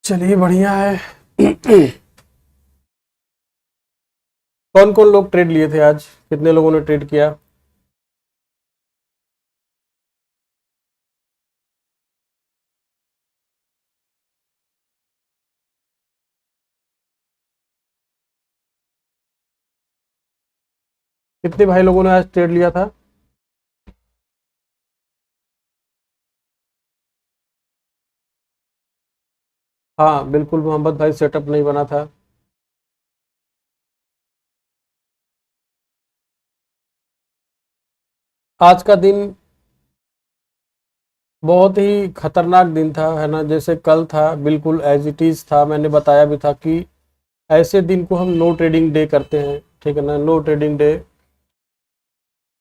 चलिए बढ़िया है। कौन कौन लोग ट्रेड लिए थे आज? कितने लोगों ने ट्रेड किया? कितने भाई लोगों ने आज ट्रेड लिया था? हाँ बिल्कुल, मोहम्मद भाई सेटअप नहीं बना था। आज का दिन बहुत ही खतरनाक दिन था, है ना। जैसे कल था बिल्कुल एज इट इज था। मैंने बताया भी था कि ऐसे दिन को हम नो ट्रेडिंग डे करते हैं, ठीक है ना, नो ट्रेडिंग डे।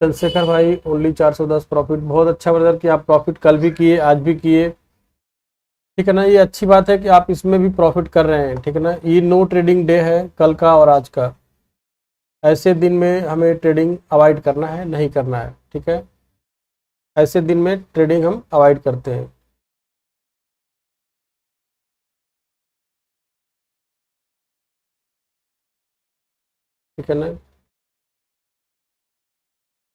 चंद्रशेखर भाई ओनली 410 प्रॉफिट। बहुत अच्छा ब्रदर कि आप प्रॉफिट कल भी किए आज भी किए, ठीक है ना। ये अच्छी बात है कि आप इसमें भी प्रॉफिट कर रहे हैं, ठीक है ना। ये नो ट्रेडिंग डे है कल का और आज का। ऐसे दिन में हमें ट्रेडिंग अवॉइड करना है, नहीं करना है, ठीक है। ऐसे दिन में ट्रेडिंग हम अवॉइड करते हैं, ठीक है ना।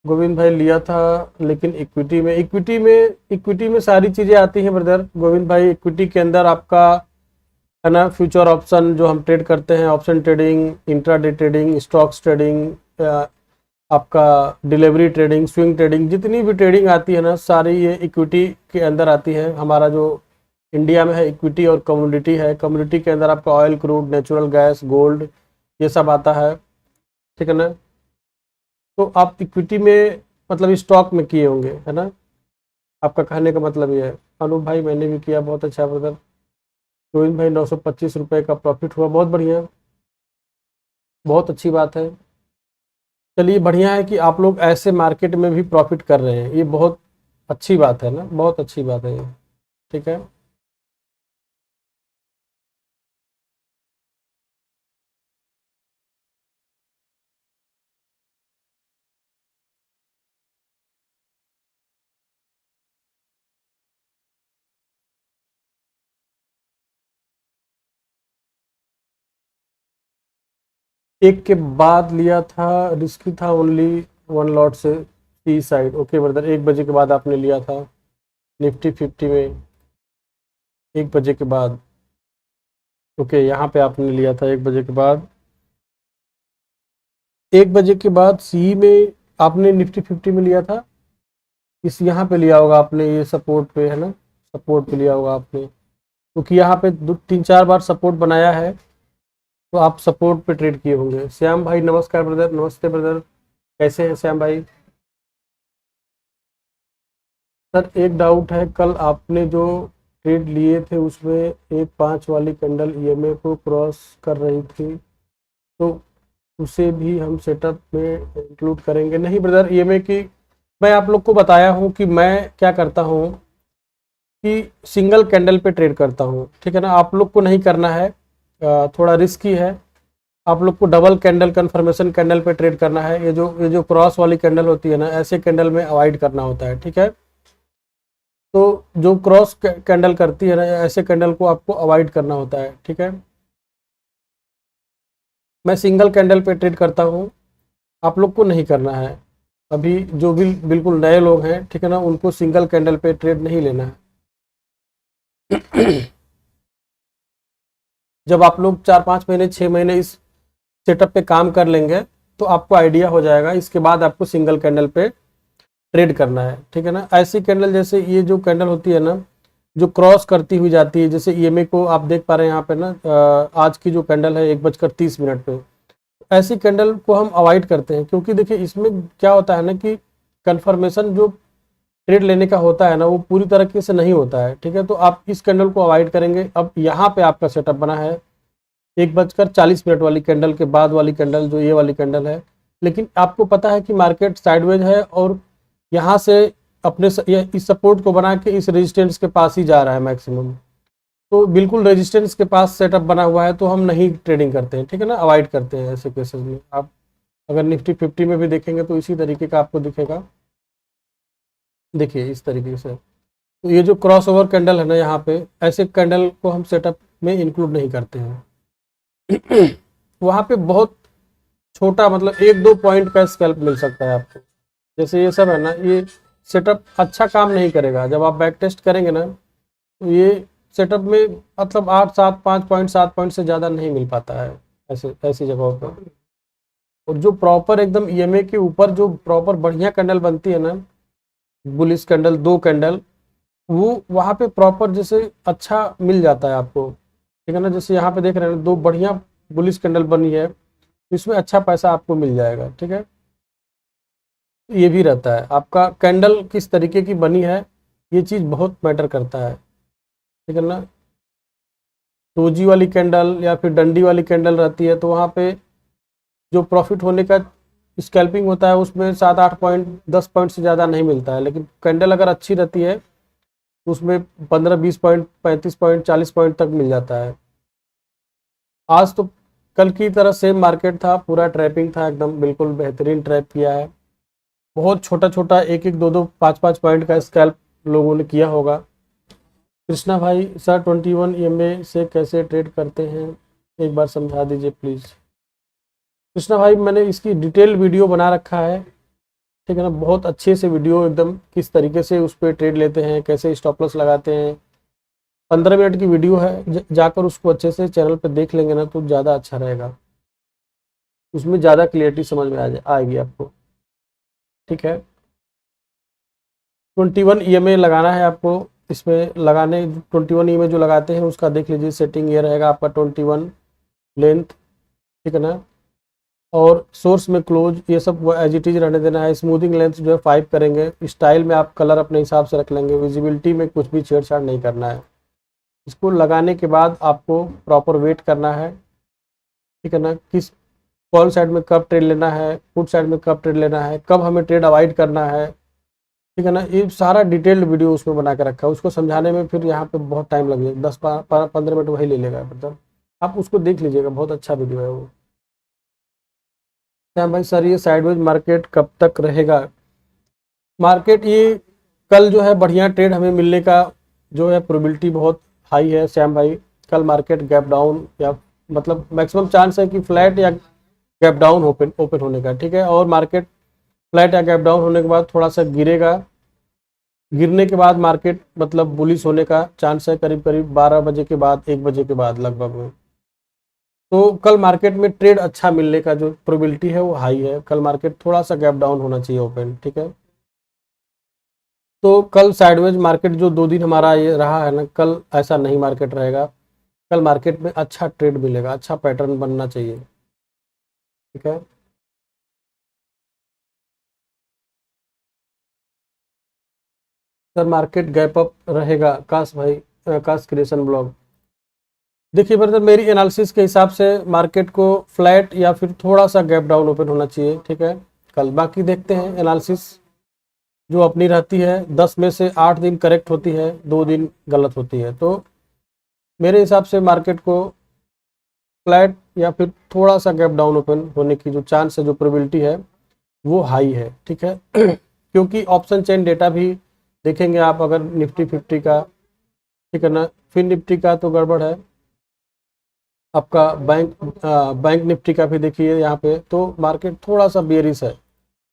गोविंद भाई लिया था, लेकिन इक्विटी में सारी चीज़ें आती हैं ब्रदर। गोविंद भाई इक्विटी के अंदर आपका, है ना, फ्यूचर ऑप्शन जो हम ट्रेड करते हैं, option trading, intraday trading, stocks trading, आपका डिलीवरी ट्रेडिंग, स्विंग ट्रेडिंग, जितनी भी ट्रेडिंग आती है ना, सारी ये इक्विटी के अंदर आती है। हमारा जो इंडिया में है इक्विटी और कम्युनिटी है। कम्युनिटी के अंदर आपका oil, crude, natural gas, gold, ये सब आता है, ठीक है ना। तो आप इक्विटी में मतलब स्टॉक में किए होंगे, है ना। आपका कहने का मतलब ये है। अनूप भाई मैंने भी किया, बहुत अच्छा ब्रदर। गोविंद भाई 925 रुपये का प्रॉफिट हुआ, बहुत बढ़िया, बहुत अच्छी बात है। चलिए बढ़िया है कि आप लोग ऐसे मार्केट में भी प्रॉफिट कर रहे हैं, ये बहुत अच्छी बात है ना, बहुत अच्छी बात है ये, ठीक है। एक के बाद लिया था, रिस्की था, ओनली वन लॉट से सी साइड। ओके ब्रदर, 1 बजे के बाद आपने लिया था निफ्टी 50 में, 1 बजे के बाद। ओके, यहाँ पे आपने लिया था 1 बजे के बाद। 1 बजे के बाद सी में आपने निफ्टी 50 में लिया था। इस यहाँ पे लिया होगा आपने, ये सपोर्ट पे, है ना, सपोर्ट पे लिया होगा आपने, क्योंकि यहाँ पे 2 3 4 बार सपोर्ट बनाया है, तो आप सपोर्ट पे ट्रेड किए होंगे। श्याम भाई नमस्कार ब्रदर, नमस्ते ब्रदर, कैसे हैं श्याम भाई? सर एक डाउट है, कल आपने जो ट्रेड लिए थे उसमें एक 5 वाली कैंडल ईएमए को क्रॉस कर रही थी, तो उसे भी हम सेटअप में इंक्लूड करेंगे? नहीं ब्रदर, ईएमए की मैं आप लोग को बताया हूँ कि मैं क्या करता हूँ कि सिंगल कैंडल पे ट्रेड करता हूँ, ठीक है ना। आप लोग को नहीं करना है, थोड़ा रिस्की है। आप लोग को डबल कैंडल, कंफर्मेशन कैंडल पे ट्रेड करना है। ये जो क्रॉस वाली कैंडल होती है ना, ऐसे कैंडल में अवॉइड करना होता है, ठीक है। तो जो क्रॉस कैंडल करती है ना, ऐसे कैंडल को आपको अवॉइड करना होता है, ठीक है। मैं सिंगल कैंडल पे ट्रेड करता हूँ, आप लोग को नहीं करना है। अभी जो भी बिल्कुल नए लोग हैं, ठीक है ना, उनको सिंगल कैंडल पे ट्रेड नहीं लेना है। जब आप लोग 4 5 महीने 6 महीने इस सेटअप पे काम कर लेंगे, तो आपको आइडिया हो जाएगा। इसके बाद आपको सिंगल कैंडल पे ट्रेड करना है, ठीक है ना। ऐसी कैंडल, जैसे ये जो कैंडल होती है ना, जो क्रॉस करती हुई जाती है, जैसे ईएमए को आप देख पा रहे हैं यहाँ पे ना, आज की जो कैंडल है 1:30 पे, ऐसी कैंडल को हम अवॉइड करते हैं, क्योंकि देखिए इसमें क्या होता है ना कि कंफर्मेशन जो ट्रेड लेने का होता है ना, वो पूरी तरीके से नहीं होता है, ठीक है। तो आप इस कैंडल को अवॉइड करेंगे। अब यहाँ पे आपका सेटअप बना है 1:40 वाली कैंडल के बाद वाली कैंडल, जो ये वाली कैंडल है। लेकिन आपको पता है कि मार्केट साइडवेज है और यहाँ से इस सपोर्ट को बना के इस रेजिस्टेंस के पास ही जा रहा है मैक्सिमम। तो बिल्कुल रेजिस्टेंस के पास सेटअप बना हुआ है, तो हम नहीं ट्रेडिंग करते हैं, ठीक है ना, अवॉइड करते हैं ऐसे केसेस में। आप अगर निफ्टी 50 में भी देखेंगे तो इसी तरीके का आपको दिखेगा। देखिए इस तरीके से, तो ये जो क्रॉस ओवर कैंडल है ना, यहाँ पे ऐसे कैंडल को हम सेटअप में इंक्लूड नहीं करते हैं। वहाँ पे बहुत छोटा मतलब 1-2 पॉइंट का स्कैल्प मिल सकता है आपको। जैसे ये सब है ना, ये सेटअप अच्छा काम नहीं करेगा। जब आप बैक टेस्ट करेंगे ना, तो ये सेटअप में मतलब 8-7 5.7 पॉइंट से ज़्यादा नहीं मिल पाता है ऐसे ऐसी जगहों पर। और जो प्रॉपर एकदम ईएमए के ऊपर जो प्रॉपर बढ़िया कैंडल बनती है ना, बुलिश कैंडल 2 कैंडल, वो वहाँ पे प्रॉपर जैसे अच्छा मिल जाता है आपको, ठीक है ना। जैसे यहाँ पे देख रहे हैं 2 बढ़िया बुलिश कैंडल बनी है, तो इसमें अच्छा पैसा आपको मिल जाएगा, ठीक है। ये भी रहता है आपका कैंडल किस तरीके की बनी है, ये चीज़ बहुत मैटर करता है, ठीक है ना। टोजी वाली कैंडल या फिर डंडी वाली कैंडल रहती है, तो वहाँ पे जो प्रॉफिट होने का स्कैल्पिंग होता है उसमें 7-8 पॉइंट 10 पॉइंट से ज़्यादा नहीं मिलता है। लेकिन कैंडल अगर अच्छी रहती है तो उसमें 15-20 पॉइंट 35 पॉइंट 40 पॉइंट तक मिल जाता है। आज तो कल की तरह सेम मार्केट था, पूरा ट्रैपिंग था एकदम, बिल्कुल बेहतरीन ट्रैप किया है। बहुत छोटा छोटा 1-1 2-2 5-5 पॉइंट का स्कैल्प लोगों ने किया होगा। कृष्णा भाई सर 21 ईएमए से कैसे ट्रेड करते हैं, एक बार समझा दीजिए प्लीज़। कृष्णा भाई मैंने इसकी डिटेल वीडियो बना रखा है, ठीक है ना। बहुत अच्छे से वीडियो एकदम किस तरीके से उस पर ट्रेड लेते हैं, कैसे स्टॉप लॉस लगाते हैं, 15 मिनट की वीडियो है। जाकर उसको अच्छे से चैनल पर देख लेंगे ना तो ज़्यादा अच्छा रहेगा, उसमें ज़्यादा क्लियरिटी समझ में आएगी आपको, ठीक है। 21 ईएमए लगाना है आपको। इसमें लगाने 21 ईएमए जो लगाते हैं उसका देख लीजिए, सेटिंग ये रहेगा आपका 21 लेंथ, ठीक है ना। और सोर्स में क्लोज ये सब एज इट इज रहने देना है। स्मूथिंग लेंथ जो है 5 करेंगे। स्टाइल में आप कलर अपने हिसाब से रख लेंगे। विजिबिलिटी में कुछ भी छेड़छाड़ नहीं करना है। इसको लगाने के बाद आपको प्रॉपर वेट करना है, ठीक है ना। किस कॉल साइड में कब ट्रेड लेना है, पुट साइड में कब ट्रेड लेना है, कब हमें ट्रेड अवॉइड करना है, ठीक है ना। ये सारा डिटेल्ड वीडियो उसमें बना के रखा है। उसको समझाने में फिर यहाँ पे बहुत टाइम लगेगा, 10-15 मिनट वही ले लेगा, मतलब आप उसको देख लीजिएगा, बहुत अच्छा वीडियो है वो। श्याम भाई सर ये साइडवेज मार्केट कब तक रहेगा? मार्केट ये कल जो है बढ़िया ट्रेड हमें मिलने का जो है प्रोबेबिलिटी बहुत हाई है श्याम भाई। कल मार्केट गैप डाउन या मतलब मैक्सिमम चांस है कि फ्लैट या गैप डाउन ओपन होने का, ठीक है। और मार्केट फ्लैट या गैप डाउन होने के बाद थोड़ा सा गिरेगा। गिरने के बाद मार्केट मतलब बुलिश होने का चांस है करीब करीब 12 बजे के बाद 1 बजे के बाद लगभग में। तो कल मार्केट में ट्रेड अच्छा मिलने का जो प्रोबेबिलिटी है वो हाई है। कल मार्केट थोड़ा सा गैप डाउन होना चाहिए ओपन, ठीक है। तो कल साइडवेज मार्केट जो 2 दिन हमारा ये रहा है ना, कल ऐसा नहीं मार्केट रहेगा। कल मार्केट में अच्छा ट्रेड मिलेगा, अच्छा पैटर्न बनना चाहिए, ठीक है। सर मार्केट गैप अप रहेगा काश भाई, काश क्रिएशन ब्लॉग। देखिए ब्रदर मेरी एनालिसिस के हिसाब से मार्केट को फ्लैट या फिर थोड़ा सा गैप डाउन ओपन होना चाहिए, ठीक है। कल बाकी देखते हैं। एनालिसिस जो अपनी रहती है 10 में से 8 दिन करेक्ट होती है, 2 दिन गलत होती है। तो मेरे हिसाब से मार्केट को फ्लैट या फिर थोड़ा सा गैप डाउन ओपन होने की जो चांस है, जो प्रोबेबिलिटी है वो हाई है, ठीक है। क्योंकि ऑप्शन चेन डेटा भी देखेंगे आप अगर निफ्टी 50 का, ठीक है ना। फिर निफ्टी का तो गड़बड़ है आपका। बैंक निफ्टी का भी देखिए यहाँ पे, तो मार्केट थोड़ा सा बेरिश है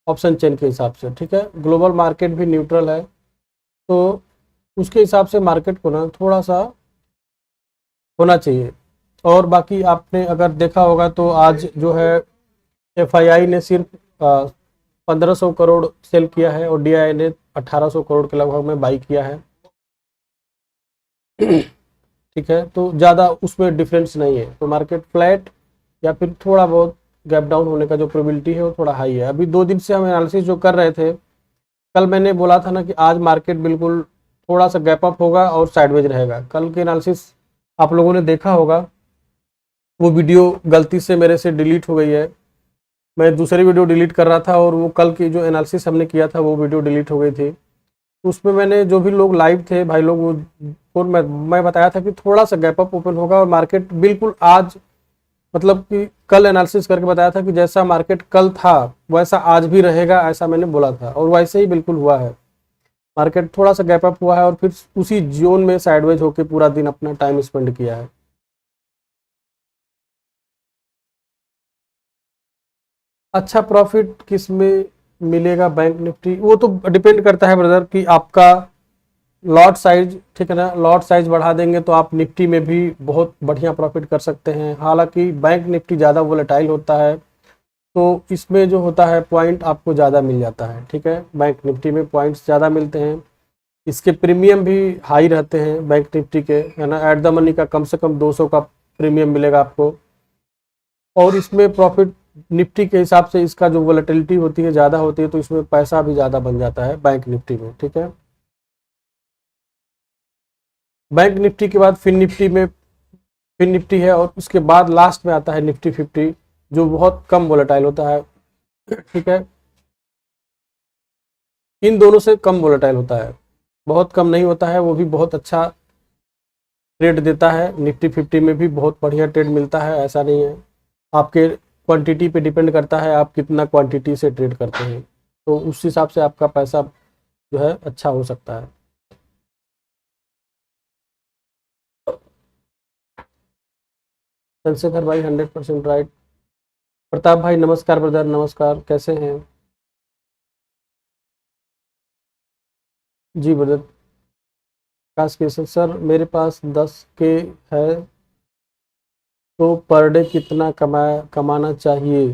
ऑप्शन चेन के हिसाब से, ठीक है। ग्लोबल मार्केट भी न्यूट्रल है, तो उसके हिसाब से मार्केट को ना थोड़ा सा होना चाहिए। और बाकी आपने अगर देखा होगा तो आज जो है एफआईआई ने सिर्फ 1500 करोड़ सेल किया है और डीआई ने 1800 करोड़ के लगभग में बाई किया है, ठीक है। तो ज़्यादा उसमें डिफरेंस नहीं है। तो मार्केट फ्लैट या फिर थोड़ा बहुत गैप डाउन होने का जो प्रोबेबिलिटी है वो थोड़ा हाई है। अभी 2 दिन से हम एनालिसिस जो कर रहे थे, कल मैंने बोला था ना कि आज मार्केट बिल्कुल थोड़ा सा गैप अप होगा और साइडवेज रहेगा। कल के एनालिसिस आप लोगों ने देखा होगा, वो वीडियो गलती से मेरे से डिलीट हो गई है। मैं दूसरी वीडियो डिलीट कर रहा था और वो कल की जो एनालिसिस हमने किया था वो वीडियो डिलीट हो गई थी। उसमें मैंने जो भी लोग लाइव थे भाई लोग वो मैं बताया था कि थोड़ा सा गैप अप ओपन होगा और मार्केट बिल्कुल आज मतलब कि कल एनालिसिस करके बताया था कि जैसा मार्केट कल था वैसा आज भी रहेगा, ऐसा मैंने बोला था और वैसे ही बिल्कुल हुआ है। मार्केट थोड़ा सा गैप अप हुआ है और फिर उसी जोन में साइडवेज होकर पूरा दिन अपना टाइम स्पेंड किया है। अच्छा प्रॉफिट किस में मिलेगा बैंक निफ्टी, वो तो डिपेंड करता है ब्रदर कि आपका लॉट साइज, ठीक है ना। लॉट साइज बढ़ा देंगे तो आप निफ्टी में भी बहुत बढ़िया प्रॉफिट कर सकते हैं। हालांकि बैंक निफ्टी ज़्यादा वोलेटाइल होता है, तो इसमें जो होता है पॉइंट आपको ज़्यादा मिल जाता है, ठीक है। बैंक निफ्टी में पॉइंट्स ज़्यादा मिलते हैं, इसके प्रीमियम भी हाई रहते हैं बैंक निफ्टी के, है ना। एट द मनी का कम से कम 200 का प्रीमियम मिलेगा आपको, और इसमें प्रॉफिट निफ्टी के हिसाब से इसका जो वोलेटिलिटी होती है ज़्यादा होती है, तो इसमें पैसा भी ज़्यादा बन जाता है बैंक निफ्टी में, ठीक है। बैंक निफ्टी के बाद फिन निफ्टी में, फिन निफ्टी है, और उसके बाद लास्ट में आता है निफ्टी 50, जो बहुत कम वोलेटाइल होता है, ठीक है। इन दोनों से कम वोलेटाइल होता है, बहुत कम नहीं होता है, वो भी बहुत अच्छा ट्रेड देता है। निफ्टी 50 में भी बहुत बढ़िया ट्रेड मिलता है, ऐसा नहीं है। आपके क्वांटिटी पे डिपेंड करता है, आप कितना क्वांटिटी से ट्रेड करते हैं, तो उस हिसाब से आपका पैसा जो है अच्छा हो सकता है। चंद्रशेखर भाई 100% राइट। प्रताप भाई नमस्कार ब्रदर, नमस्कार, कैसे हैं जी ब्रदर। काश के सर मेरे पास 10K है, तो पर डे कितना कमाना चाहिए।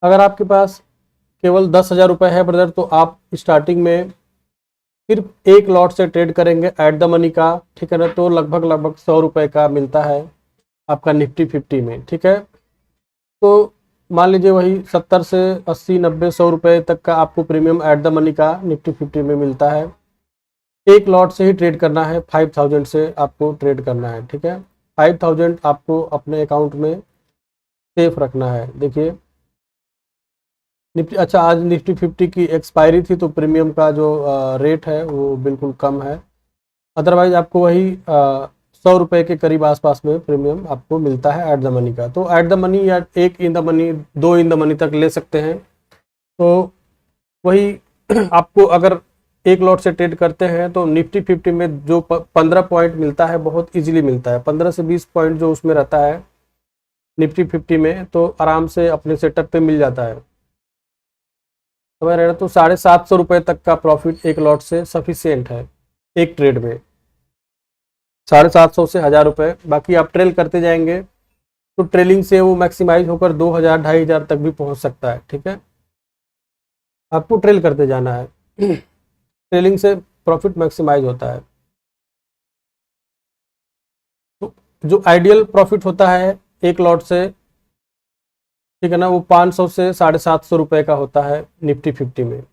अगर आपके पास केवल 10,000 रुपये है ब्रदर, तो आप स्टार्टिंग में सिर्फ एक लॉट से ट्रेड करेंगे एट द मनी का, ठीक है ना, तो लगभग लगभग 100 रुपये का मिलता है आपका निफ्टी 50 में, ठीक है। तो मान लीजिए वही 70 से 80 90 100 रुपये तक का आपको प्रीमियम एट द मनी का निफ्टी 50 में मिलता है। एक लॉट से ही ट्रेड करना है, 5000 से आपको ट्रेड करना है, ठीक है। 5000 आपको अपने अकाउंट में सेफ रखना है। देखिए निफ्टी, अच्छा आज निफ्टी 50 की एक्सपायरी थी, तो प्रीमियम का जो रेट है वो बिल्कुल कम है। अदरवाइज आपको वही 100 रुपये के करीब आसपास में प्रीमियम आपको मिलता है एट द मनी का। तो एट द मनी या एक इन द मनी, दो इन द मनी तक ले सकते हैं। तो वही आपको अगर एक लॉट से ट्रेड करते हैं तो निफ्टी 50 में जो 15 पॉइंट मिलता है बहुत इजीली मिलता है। 15 से 20 पॉइंट जो उसमें रहता है निफ्टी 50 में, तो आराम से अपने सेटअप पे मिल जाता है। तो मैं रहा तो 750 रुपये तक का प्रॉफिट एक लॉट से सफिशियंट है एक ट्रेड में। 750 से 1000 रुपये, बाकी आप ट्रेल करते जाएंगे तो ट्रेलिंग से वो मैक्सिमाइज होकर 2000 2500 तक भी पहुंच सकता है, ठीक है। आपको ट्रेल करते जाना है, ट्रेलिंग से प्रॉफिट मैक्सिमाइज होता है। तो जो आइडियल प्रॉफिट होता है एक लॉट से, ठीक है ना, वो 500 से 750 रुपये का होता है निफ्टी 50 में।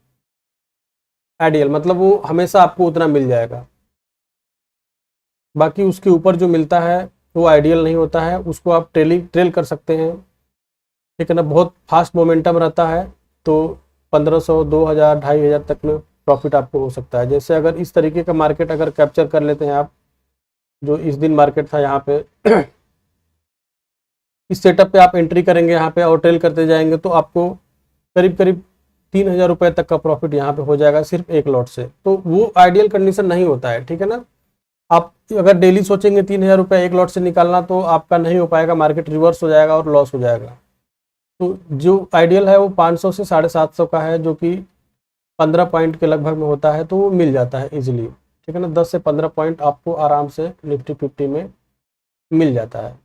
आइडियल मतलब वो हमेशा आपको उतना मिल जाएगा, बाकी उसके ऊपर जो मिलता है वो आइडियल नहीं होता है, उसको आप ट्रेल कर सकते हैं, ठीक है ना। बहुत फास्ट मोमेंटम रहता है, तो 1500 2000 2500 तक में प्रॉफिट आपको हो सकता है। जैसे अगर इस तरीके का मार्केट अगर कैप्चर कर लेते हैं आप, जो इस दिन मार्केट था यहाँ पे इस सेटअप पे आप एंट्री करेंगे यहाँ पे और ट्रेल करते जाएंगे, तो आपको करीब करीब 3000 रुपये तक का प्रॉफिट यहाँ पे हो जाएगा सिर्फ एक लॉट से। तो वो आइडियल कंडीशन नहीं होता है, ठीक है ना। आप अगर डेली सोचेंगे 3000 रुपये एक लॉट से निकालना, तो आपका नहीं हो पाएगा, मार्केट रिवर्स हो जाएगा और लॉस हो जाएगा। तो जो आइडियल है वो 500 से 750 का है, जो कि 15 पॉइंट के लगभग में होता है, तो वो मिल जाता है इजीली, ठीक है ना। 10 से 15 पॉइंट आपको आराम से निफ्टी 50 में मिल जाता है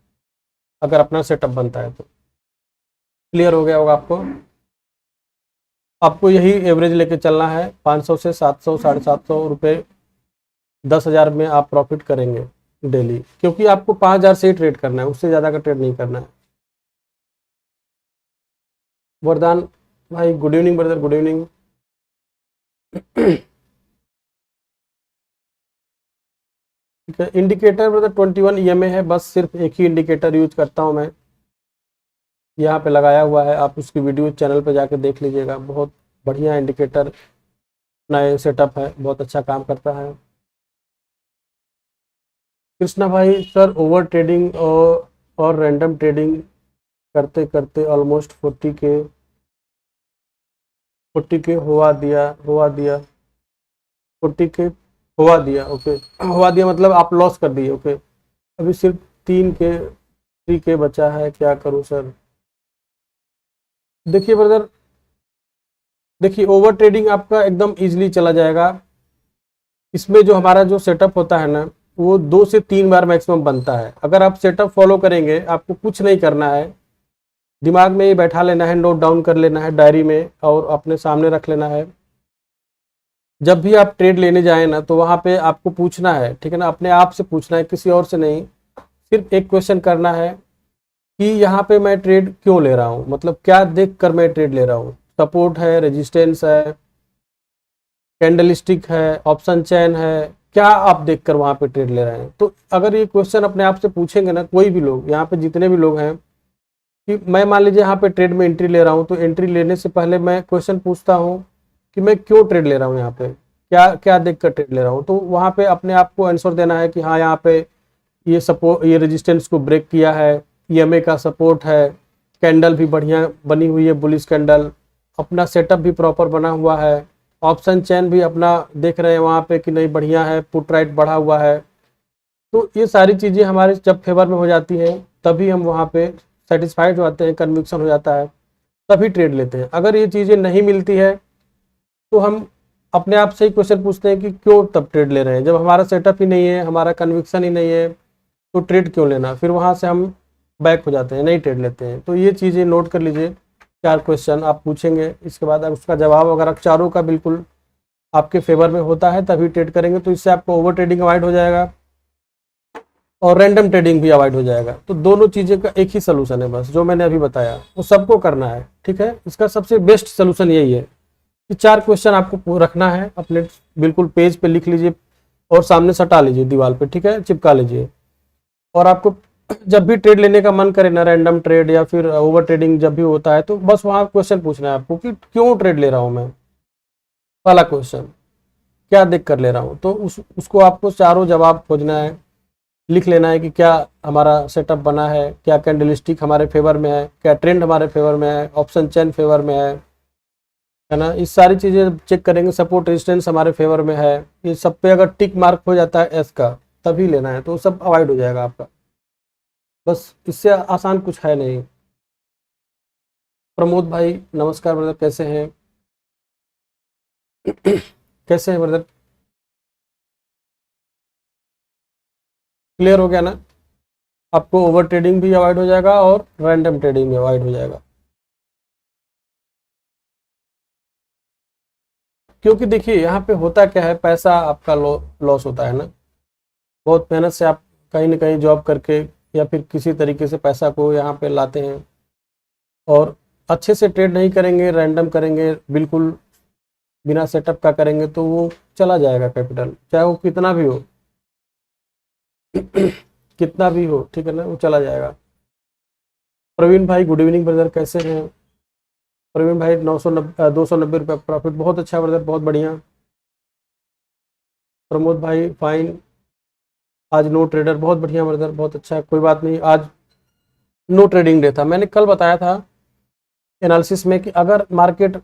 अगर अपना सेटअप बनता है तो। क्लियर हो गया होगा आपको। आपको यही एवरेज लेके चलना है, 500 से 700 750 रुपये, 10,000 में आप प्रॉफिट करेंगे डेली, क्योंकि आपको 5000 से ही ट्रेड करना है, उससे ज़्यादा का ट्रेड नहीं करना है। वरदान भाई good evening brother, good evening. ठीक है, इंडिकेटर ब्रदर 21 EMA है, बस सिर्फ एक ही इंडिकेटर यूज करता हूँ मैं, यहाँ पे लगाया हुआ है, आप उसकी वीडियो चैनल पे जाके देख लीजिएगा। बहुत बढ़िया इंडिकेटर, नए सेटअप है, बहुत अच्छा काम करता है। कृष्णा भाई सर ओवर ट्रेडिंग और रैंडम ट्रेडिंग करते करते ऑलमोस्ट 40K हुआ दिया 40K हुआ दिया, ओके। हुआ दिया मतलब आप लॉस कर दिए, ओके। अभी सिर्फ 3K 3K बचा है, क्या करूं सर। देखिए ब्रदर, देखिए ओवर ट्रेडिंग आपका एकदम इजीली चला जाएगा। इसमें जो हमारा जो सेटअप होता है ना, वो 2 से 3 बार मैक्सिमम बनता है। अगर आप सेटअप फॉलो करेंगे, आपको कुछ नहीं करना है, दिमाग में ये बैठा लेना है, नोट डाउन कर लेना है डायरी में और अपने सामने रख लेना है। जब भी आप ट्रेड लेने जाएं ना, तो वहां पे आपको पूछना है, ठीक है ना, अपने आप से पूछना है, किसी और से नहीं। सिर्फ एक क्वेश्चन करना है कि यहाँ पे मैं ट्रेड क्यों ले रहा हूँ, मतलब क्या देख कर मैं ट्रेड ले रहा हूँ। सपोर्ट है, रेजिस्टेंस है, कैंडल स्टिक है, ऑप्शन चेन है, क्या आप देखकर वहां पे ट्रेड ले रहे हैं। तो अगर ये क्वेश्चन अपने आप से पूछेंगे ना, कोई भी लोग, यहाँ पे जितने भी लोग हैं, कि मैं मान लीजिए यहाँ पे ट्रेड में एंट्री ले रहा हूँ, तो एंट्री लेने से पहले मैं क्वेश्चन पूछता हूँ कि मैं क्यों ट्रेड ले रहा हूँ, यहाँ पे क्या क्या देख कर ट्रेड ले रहा हूँ। तो वहां पे अपने आप को आंसर देना है कि हाँ, यहाँ पे ये सपोर्ट, ये रेजिस्टेंस को ब्रेक किया है, ईएमए का सपोर्ट है, कैंडल भी बढ़िया बनी हुई है, बुलिश कैंडल, अपना सेटअप भी प्रॉपर बना हुआ है, ऑप्शन चेन भी अपना देख रहे हैं वहाँ पे कि नहीं बढ़िया है, पुट राइट बढ़ा हुआ है। तो ये सारी चीज़ें हमारे जब फेवर में हो जाती हैं, तभी हम वहाँ पे सेटिस्फाइड हो जाते हैं, कन्विक्शन हो जाता है, तभी ट्रेड लेते हैं। अगर ये चीज़ें नहीं मिलती है, तो हम अपने आप से ही क्वेश्चन पूछते हैं कि क्यों तब ट्रेड ले रहे हैं। जब हमारा सेटअप ही नहीं है, हमारा कन्विक्शन ही नहीं है, तो ट्रेड क्यों लेना। फिर वहाँ से हम बैक हो जाते हैं, नहीं ट्रेड लेते हैं। तो ये चीज़ें नोट कर लीजिए, 4 क्वेश्चन आप पूछेंगे, इसके बाद उसका जवाब अगर चारों का बिल्कुल आपके फेवर में होता है, तभी ट्रेड करेंगे। तो इससे आपको ओवर ट्रेडिंग अवॉइड हो जाएगा और रैंडम ट्रेडिंग भी अवॉइड हो जाएगा। तो दोनों चीज़ें का एक ही सोल्यूशन है, बस जो मैंने अभी बताया वो सबको करना है, ठीक है। इसका सबसे बेस्ट सोल्यूशन यही है कि 4 क्वेश्चन आपको रखना है, अपने बिल्कुल पेज पे लिख लीजिए और सामने सटा लीजिए दीवार पे, ठीक है, चिपका लीजिए। और आपको जब भी ट्रेड लेने का मन करे ना, रैंडम ट्रेड या फिर ओवर ट्रेडिंग जब भी होता है, तो बस वहाँ क्वेश्चन पूछना है आपको कि क्यों ट्रेड ले रहा हूँ मैं, पहला क्वेश्चन, क्या देख कर ले रहा हूँ। तो उसको आपको चारों जवाब खोजना है, लिख लेना है कि क्या हमारा सेटअप बना है, क्या कैंडलस्टिक हमारे फेवर में है, क्या ट्रेंड हमारे फेवर में है, ऑप्शन चेन फेवर में है ना। इस सारी चीज़ें चेक करेंगे, सपोर्ट रेजिस्टेंस हमारे फेवर में है, ये सब पे अगर टिक मार्क हो जाता है एस का, तभी लेना है। तो सब अवॉइड हो जाएगा आपका, बस इससे आसान कुछ है नहीं। प्रमोद भाई नमस्कार ब्रदर, कैसे हैं? कैसे हैं ब्रदर? क्लियर हो गया ना? आपको ओवर ट्रेडिंग भी अवॉइड हो जाएगा और रैंडम ट्रेडिंग भी अवॉइड हो जाएगा। क्योंकि देखिए यहाँ पे होता क्या है, पैसा आपका लॉस होता है ना। बहुत मेहनत से आप कहीं ना कहीं जॉब करके या फिर किसी तरीके से पैसा को यहाँ पे लाते हैं, और अच्छे से ट्रेड नहीं करेंगे, रैंडम करेंगे, बिल्कुल बिना सेटअप का करेंगे, तो वो चला जाएगा कैपिटल, चाहे वो कितना भी हो। कितना भी हो, ठीक है ना, वो चला जाएगा। प्रवीण भाई गुड इवनिंग ब्रदर, कैसे हैं? प्रवीण भाई 290 रुपये प्रॉफिट, बहुत अच्छा ब्रदर, बहुत बढ़िया। प्रमोद भाई फाइन, आज नो ट्रेडर, बहुत बढ़िया ब्रदर, बहुत अच्छा, कोई बात नहीं। आज नो ट्रेडिंग डे था। मैंने कल बताया था एनालिसिस में कि अगर मार्केट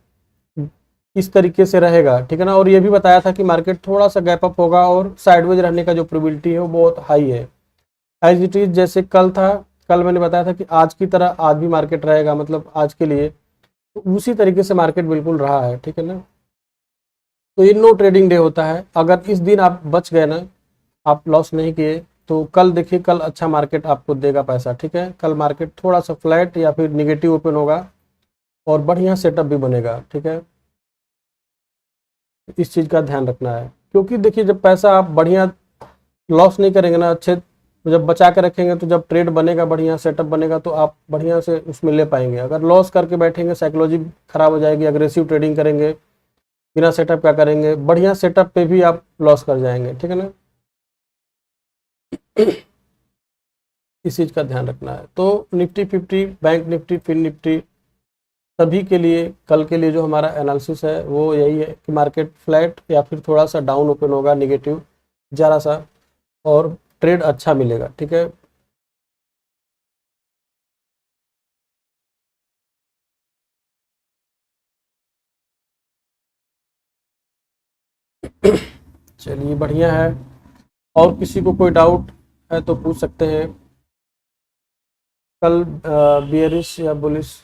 इस तरीके से रहेगा, ठीक है ना, और ये भी बताया था कि मार्केट थोड़ा सा गैप अप होगा और साइडवेज रहने का जो प्रोबेबिलिटी है वो बहुत हाई है। एज इट इज जैसे कल था, कल मैंने बताया था कि आज की तरह आज भी मार्केट रहेगा, मतलब आज के लिए, तो उसी तरीके से मार्केट बिल्कुल रहा है, ठीक है ना। तो ये नो ट्रेडिंग डे होता है। अगर इस दिन आप बच गए ना, आप लॉस नहीं किए, तो कल देखिए, कल अच्छा मार्केट आपको देगा पैसा, ठीक है। कल मार्केट थोड़ा सा फ्लैट या फिर निगेटिव ओपन होगा और बढ़िया सेटअप भी बनेगा, ठीक है। इस चीज़ का ध्यान रखना है, क्योंकि देखिए जब पैसा आप बढ़िया लॉस नहीं करेंगे ना, अच्छे जब बचा के रखेंगे, तो जब ट्रेड बनेगा, बढ़िया सेटअप बनेगा, तो आप बढ़िया से उसमें ले पाएंगे। अगर लॉस करके बैठेंगे, साइकोलॉजी खराब हो जाएगी, अग्रेसिव ट्रेडिंग करेंगे, बिना सेटअप क्या करेंगे, बढ़िया सेटअप पे भी आप लॉस कर जाएंगे, ठीक है ना। इस चीज़ का ध्यान रखना है। तो Nifty 50, bank Nifty, fin Nifty, सभी के लिए कल के लिए जो हमारा एनालिसिस है वो यही है कि मार्केट फ्लैट या फिर थोड़ा सा डाउन ओपन होगा, निगेटिव ज़रा सा, और ट्रेड अच्छा मिलेगा, ठीक है। चलिए बढ़िया है। और किसी को कोई डाउट है तो पूछ सकते हैं। कल बियरिश या बुलिश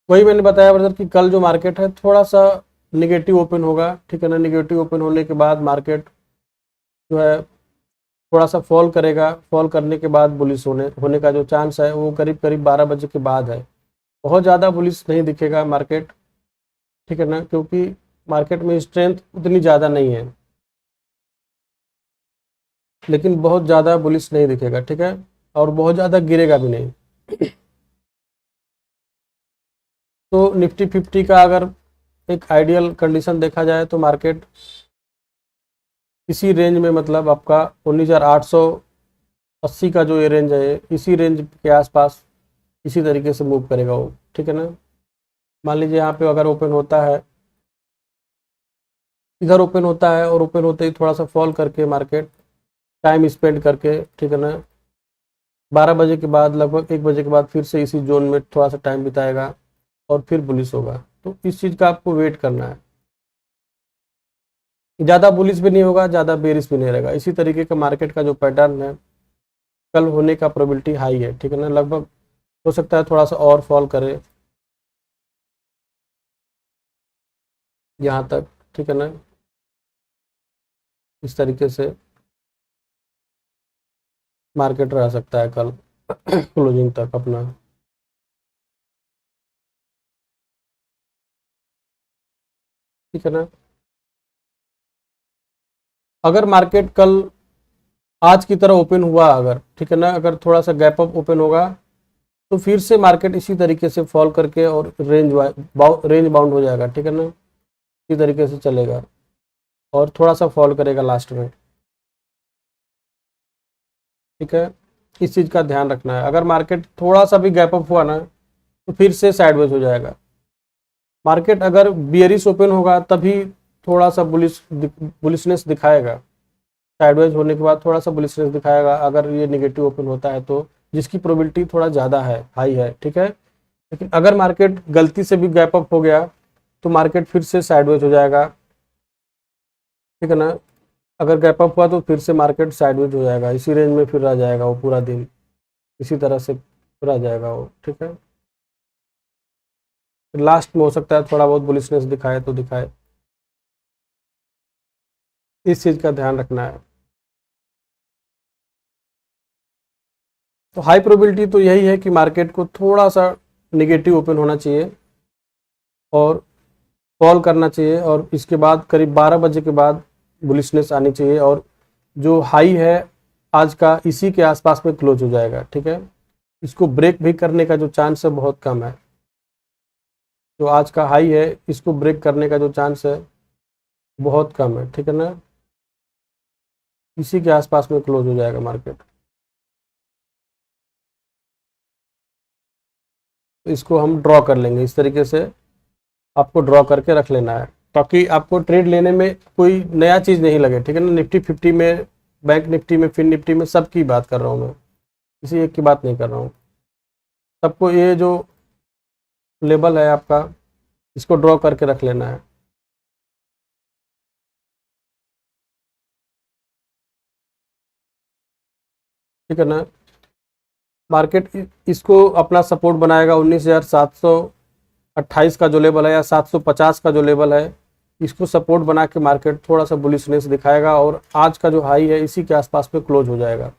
वही मैंने बताया ब्रदर कि कल जो मार्केट है थोड़ा सा निगेटिव ओपन होगा, ठीक है ना। निगेटिव ओपन होने के बाद मार्केट जो है थोड़ा सा फॉल करेगा। फॉल करने के बाद बुलिश होने का जो चांस है वो करीब करीब 12 बजे के बाद है। बहुत ज़्यादा बुलिश नहीं दिखेगा मार्केट, ठीक है ना, क्योंकि मार्केट में स्ट्रेंथ उतनी ज़्यादा नहीं है, लेकिन बहुत ज़्यादा बुलिश नहीं दिखेगा, ठीक है, और बहुत ज़्यादा गिरेगा भी नहीं। तो निफ्टी 50 का अगर एक आइडियल कंडीशन देखा जाए तो मार्केट इसी रेंज में, मतलब आपका 19,880 का जो ये रेंज है, इसी रेंज के आसपास इसी तरीके से मूव करेगा वो, ठीक है ना। मान लीजिए यहाँ पे अगर ओपन होता है, इधर ओपन होता है और ओपन होते ही थोड़ा सा फॉल करके मार्केट टाइम स्पेंड करके, ठीक है ना, 12 बजे के बाद लगभग 1 बजे के बाद फिर से इसी जोन में थोड़ा सा टाइम बिताएगा और फिर बुलिश होगा। तो इस चीज़ का आपको वेट करना है। ज़्यादा बुलिश भी नहीं होगा, ज़्यादा बेरिश भी नहीं रहेगा। इसी तरीके का मार्केट का जो पैटर्न है कल होने का प्रोबेबिलिटी हाई है, ठीक है ना। लगभग हो सकता है थोड़ा सा और फॉल करे यहाँ तक, ठीक है ना। इस तरीके से मार्केट रह सकता है कल क्लोजिंग तक अपना। ठीक है ना। अगर मार्केट कल आज की तरह ओपन हुआ अगर, ठीक है ना, अगर थोड़ा सा गैप अप ओपन होगा तो फिर से मार्केट इसी तरीके से फॉल करके और रेंज बाउंड हो जाएगा, ठीक है ना। इसी तरीके से चलेगा और थोड़ा सा फॉल करेगा लास्ट में, ठीक है। इस चीज़ का ध्यान रखना है। अगर मार्केट थोड़ा सा भी गैप अप हुआ ना तो फिर से साइडवेज हो जाएगा। मार्केट अगर बियरिश ओपन होगा तभी थोड़ा सा बुलिशनेस दिखाएगा। साइडवेज होने के बाद थोड़ा सा बुलिशनेस दिखाएगा अगर ये निगेटिव ओपन होता है तो, जिसकी प्रोबेबिलिटी थोड़ा ज़्यादा है, हाई है, ठीक है। लेकिन अगर मार्केट गलती से भी गैप अप हो गया तो मार्केट फिर से साइडवेज हो जाएगा, ठीक है ना। अगर गैप अप हुआ तो फिर से मार्केट साइडवेज हो जाएगा, इसी रेंज में फिर रह जाएगा वो पूरा दिन, इसी तरह से रह जाएगा वो, ठीक है। लास्ट में हो सकता है थोड़ा बहुत बुलिशनेस दिखाए तो दिखाए। इस चीज़ का ध्यान रखना है। तो हाई प्रोबेबिलिटी तो यही है कि मार्केट को थोड़ा सा निगेटिव ओपन होना चाहिए और फॉल करना चाहिए, और इसके बाद करीब 12 बजे के बाद बुलिशनेस आनी चाहिए, और जो हाई है आज का इसी के आसपास में क्लोज हो जाएगा, ठीक है। इसको ब्रेक भी करने का जो चांस है बहुत कम है। जो आज का हाई है इसको ब्रेक करने का जो चांस है बहुत कम है, ठीक है ना। इसी के आसपास में क्लोज हो जाएगा मार्केट। तो इसको हम ड्रॉ कर लेंगे इस तरीके से, आपको ड्रॉ करके रख लेना है ताकि आपको ट्रेड लेने में कोई नया चीज़ नहीं लगे, ठीक है ना। निफ्टी 50 में, बैंक निफ्टी में, फिन निफ्टी में, सबकी बात कर रहा हूँ मैं, किसी एक की बात नहीं कर रहा हूँ। सबको ये जो लेबल है आपका, इसको ड्रॉ करके रख लेना है। ठीक है ना। मार्केट इसको अपना सपोर्ट बनाएगा 19,728 का जो लेवल है या 750 का जो लेवल है, इसको सपोर्ट बना के मार्केट थोड़ा सा बुलिशनेस दिखाएगा और आज का जो हाई है इसी के आसपास में क्लोज हो जाएगा।